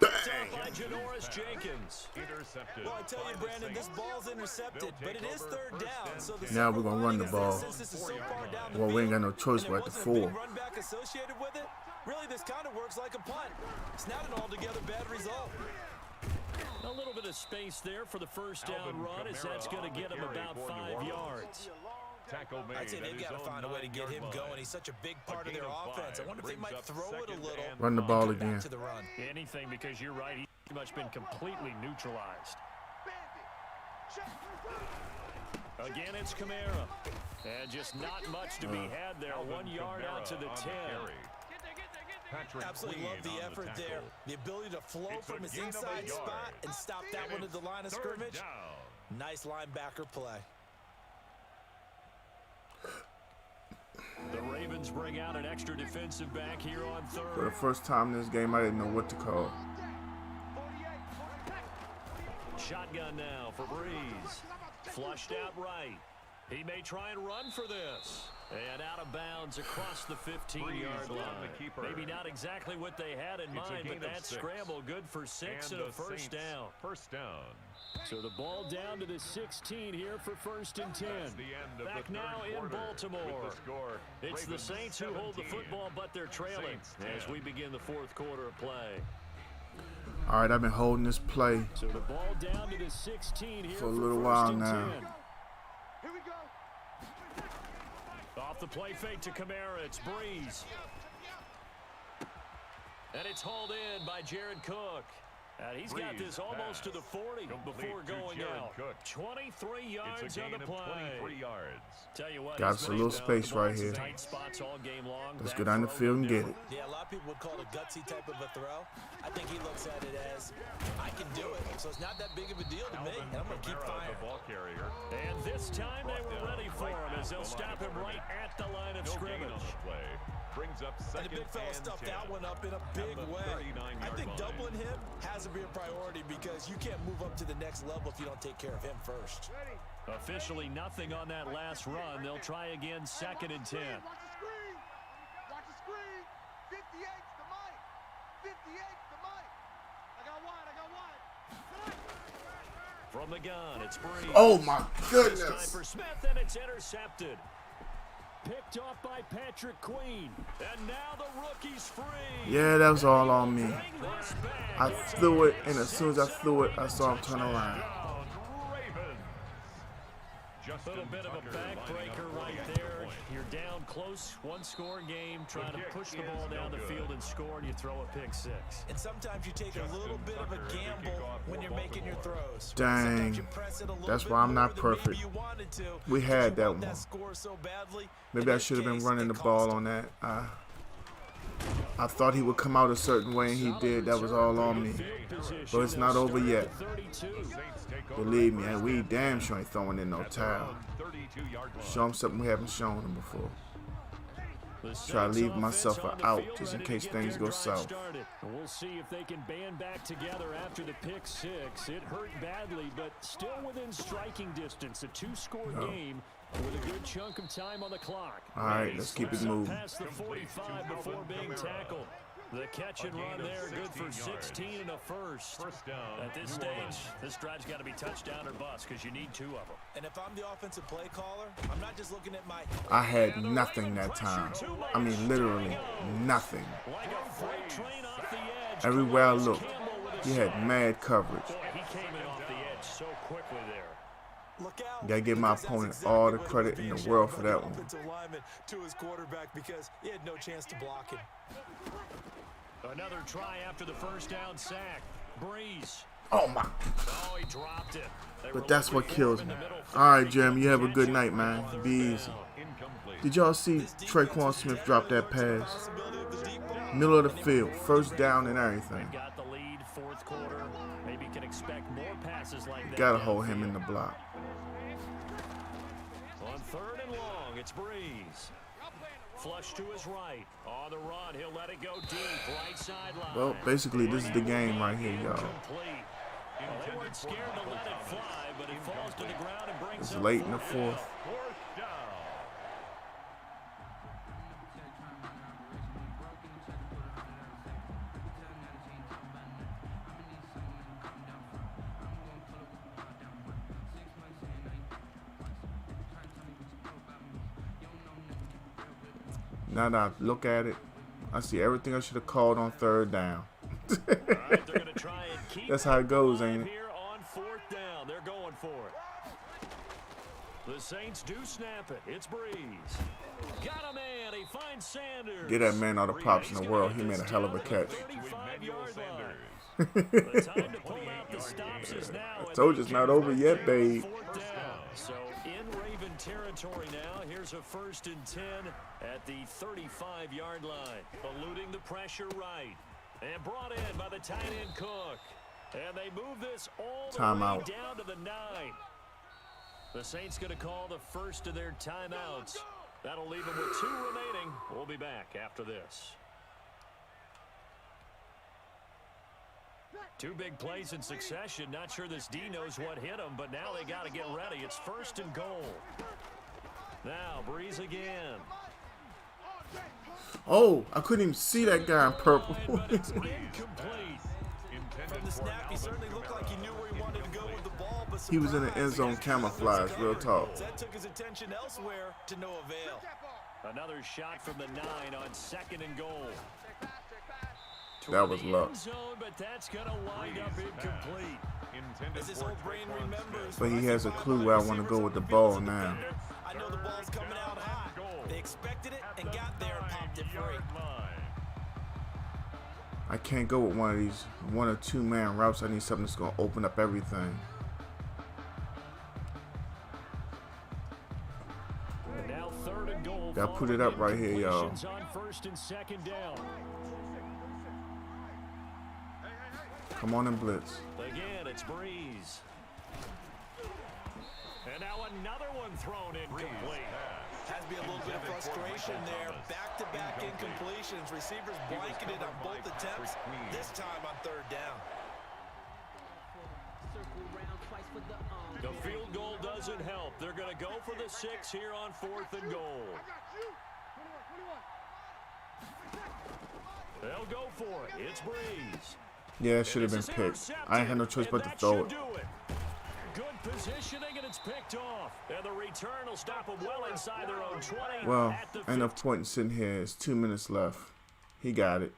Dang. By Janoris Jenkins. Intercepted. Well, I tell you, Brandon, this ball's intercepted, but it is 3rd down. So the Now we're gonna run the ball. since this is so far down the Well, we ain't got field, no choice and there but to wasn't a big 4. run back associated with it. Really, this kind of works like a punt. It's not an altogether bad result. A little bit of space there for the first down run, as that's going to get him about 5 yards. Tackle made. I'd say they've got to find a way to get him going. He's such a big part of their offense. I wonder if they might throw it a little. Run the ball and come again. back to the run. Anything, because you're right, he's pretty much been completely neutralized. Again, it's Kamara. And just not much to be had there. 1 yard out to the 10. Absolutely love the effort there. The ability to flow from his inside spot and stop that one at the line of scrimmage. Nice linebacker play. The Ravens bring out an extra defensive back here on For 3rd. the first time in this game, I didn't know what to call. Shotgun now for Breeze. Flushed out right. He may try and run for this. And out of bounds across the 15-yard line. Maybe not exactly what they had in mind, but that scramble good for 6 and a first down. First down. So the ball down to the 16 here for 1st and 10. Back now in Baltimore. It's the Saints who hold the football, but they're trailing as we begin the 4th quarter of play. All right, I've been holding this play So the ball down to the 16 here for a little 1st while and now. 10. Off the play fake to Kamara, it's Breeze. And it's hauled in by Jared Cook. And he's got this almost to the 40 before going out. 23 yards on the play. 23 yards. Tell you what, Got us a little space right here. Tight spots all game long. Let's That go down the throw field and get it. different. Yeah, a lot of people would call it a gutsy type of a throw. I think he looks at it as, I can do it. So it's not that big of a deal to me, and I'm going to keep firing. The ball carrier. And this time they were ready for him as they'll stop him right at the line of No gain scrimmage. on the play. Brings up And second the big fella and stuffed 10. that one up in a big At the way. 39-yard I think line. doubling him has to be a priority because you can't move up to the next level if you don't take care of him first. Officially nothing on that last run. They'll try again 2nd and 10. Watch the screen. Watch the screen. 58 to Mike. 58 to Mike. I got wide. From the gun, it's Breeze. Oh my This time goodness! for Smith, and it's intercepted. Picked off by Patrick Queen. And now the rookie's free. Yeah, that was all on me. Bring this back. I threw it, and as soon as I threw it, I saw him turn around. A little bit of a backbreaker right there. You're down close, 1-score game, trying to push the ball down the field and score, and you throw a pick 6. And sometimes you take a little bit of a gamble when you're making your throws. Dang. Sometimes you press it a little That's bit why I'm more not than maybe perfect. you wanted to, We but had you that want one. score so badly. Maybe In I this should have been case, running it the cost ball him. on that. I thought he would come out a certain way, and he did. That was all on me. But it's not over yet. Believe me, we damn sure ain't throwing in no towel. Show him something we haven't shown him before. Try to leave myself out just in case things go south. We'll see if they can band back together after the pick 6. It hurt badly, but still within striking distance. A 2-score game with a good chunk of time on the clock. All right, let's keep it moving. Past the 45 before being tackled. The catch and run there, good for 16 and a first. At this stage, this drive's got to be touchdown or bust because you need 2 of them. And if I'm the offensive play caller, I'm not just looking at my... I had nothing that time. I mean, literally nothing. Like a freight train off the edge. Everywhere I Calais looked, Campbell with a he had sack. mad coverage. Boy, he came in off the edge so quickly there. Look out. Gotta give my Because that's opponent exactly all the what credit was in the being world shown for by that the one. offensive lineman to his quarterback because he had no chance to block him. Another try after the first down sack. Breeze. Oh my! Oh, he dropped it. They were But that's what looking for him kills in me. the middle. All right, Jeremy, you have a good night, man. Be easy. Did y'all see Traquan Smith drop that pass? Middle of the field, first down and everything. Got the lead, 4th quarter. Maybe can expect more passes like that. Gotta hold him in the block. On 3rd and long, it's Breeze. Flush to his right. On the run, he'll let it go deep. Right sideline. Well, basically, this is the game right here, y'all. Complete. Well, they weren't scared to let it fly, but it falls to the ground and brings It's up late in the 4th fourth. down. Fourth down. Now that I look at it, I see everything I should have called on 3rd down. All right, they're going to try and keep That's how it goes, alive ain't it? here on 4th down. They're going for it. The Saints do snap it. It's Breeze. Got a man. He finds Sanders. Get that man all the props in the world. He made a hell of a catch. 35-yard line. The time to pull out the stops is now. I told you it's not over yet, babe. 4th down. So in Raven territory now. Here's a 1st and 10 at the 35-yard line. Eluding the pressure right. And brought in by the tight end Cook. And they move this all the way down to the 9. The Saints going to call the first of their timeouts. That'll leave them with 2 remaining. We'll be back after this. 2 big plays in succession. Not sure this D knows what hit him, but now they got to get ready. It's 1st and goal. Now, Breeze again. Oh, I couldn't even see that guy in purple. But it's incomplete. From the snap, he certainly looked like he knew where he wanted to go with the ball, but He was in the end zone camouflage, real talk. that took his attention elsewhere to no avail. Another shot from the 9 on 2nd and goal. That was Toward the luck. end zone, but that's going to wind up incomplete. As his old brain remembers, But he has a clue where I want to go with the ball now. I know the ball's coming out high. They expected it and got there and popped it free. I can't go with one of these 1 or 2 man routes. I need something that's going to open up everything. And now 3rd and goal. Gotta put it up right here, y'all. On 1st and 2nd down. Come on and blitz. Again, it's Breeze. And now another one thrown incomplete. Has to be a little bit of frustration there. Back-to-back incompletions. Receivers blanketed on both attempts. This time on 3rd down. The field goal doesn't help. They're going to go for the 6 here on 4th and goal. They'll go for it. It's Breeze. Yeah, it should have been picked. I ain't had no choice but to throw it. Good positioning, and it's picked off. And the return will stop them well inside their own 20. Well, ain't no point in sitting here. It's 2 minutes left. He got it.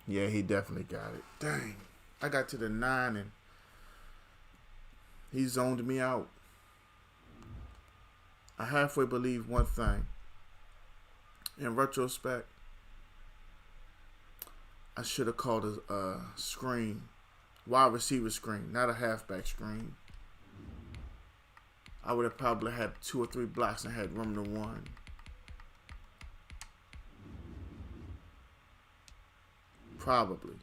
Yeah, he definitely got it. Dang. I got to the 9 and he zoned me out. I halfway believe one thing. In retrospect, I should have called a screen. Wide receiver screen, not a halfback screen. I would have probably had 2 or 3 blocks and had room to 1. Probably.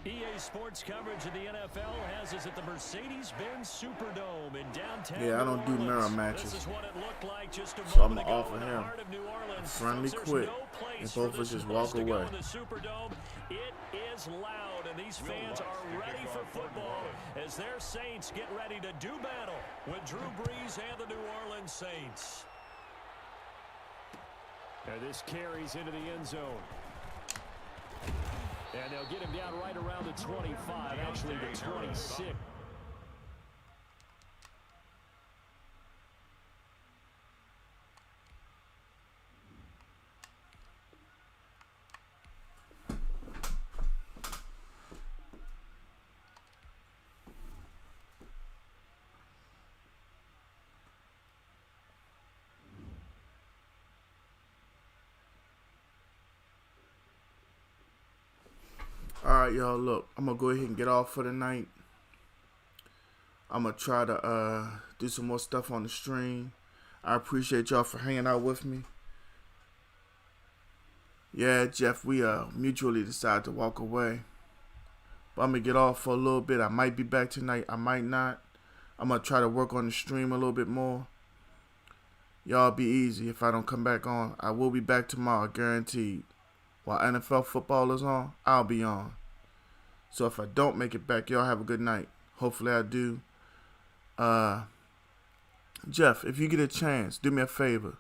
EA Sports coverage of the NFL has us at the Mercedes-Benz Superdome in downtown. Yeah, I don't do mirror matches. This is what it looked like just a So I'm moment gonna ago offer in the him. heart of New Orleans. Friendly Folks, quit. there's no place And for both of us this just place walk to go away. in the Superdome. It is loud, and these fans are ready for football as their Saints get ready to do battle with Drew Brees and the New Orleans Saints. And this carries into the end zone. And they'll get him down right around the 25, actually the 26. Alright, y'all, look. I'm going to go ahead and get off for the night. I'm going to try to do some more stuff on the stream. I appreciate y'all for hanging out with me. Yeah, Jeff, we mutually decided to walk away. But I'm going to get off for a little bit. I might be back tonight. I might not. I'm going to try to work on the stream a little bit more. Y'all be easy if I don't come back on. I will be back tomorrow, guaranteed. While NFL football is on, I'll be on. So if I don't make it back, y'all have a good night. Hopefully I do. Jeff, if you get a chance, do me a favor.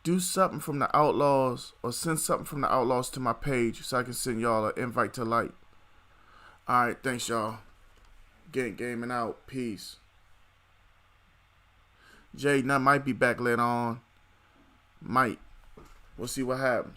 Do something from the Outlaws or send something from the Outlaws to my page so I can send y'all an invite to like. Alright, thanks y'all. Gaming out. Peace. Jaden, I might be back later on. Might. We'll see what happens.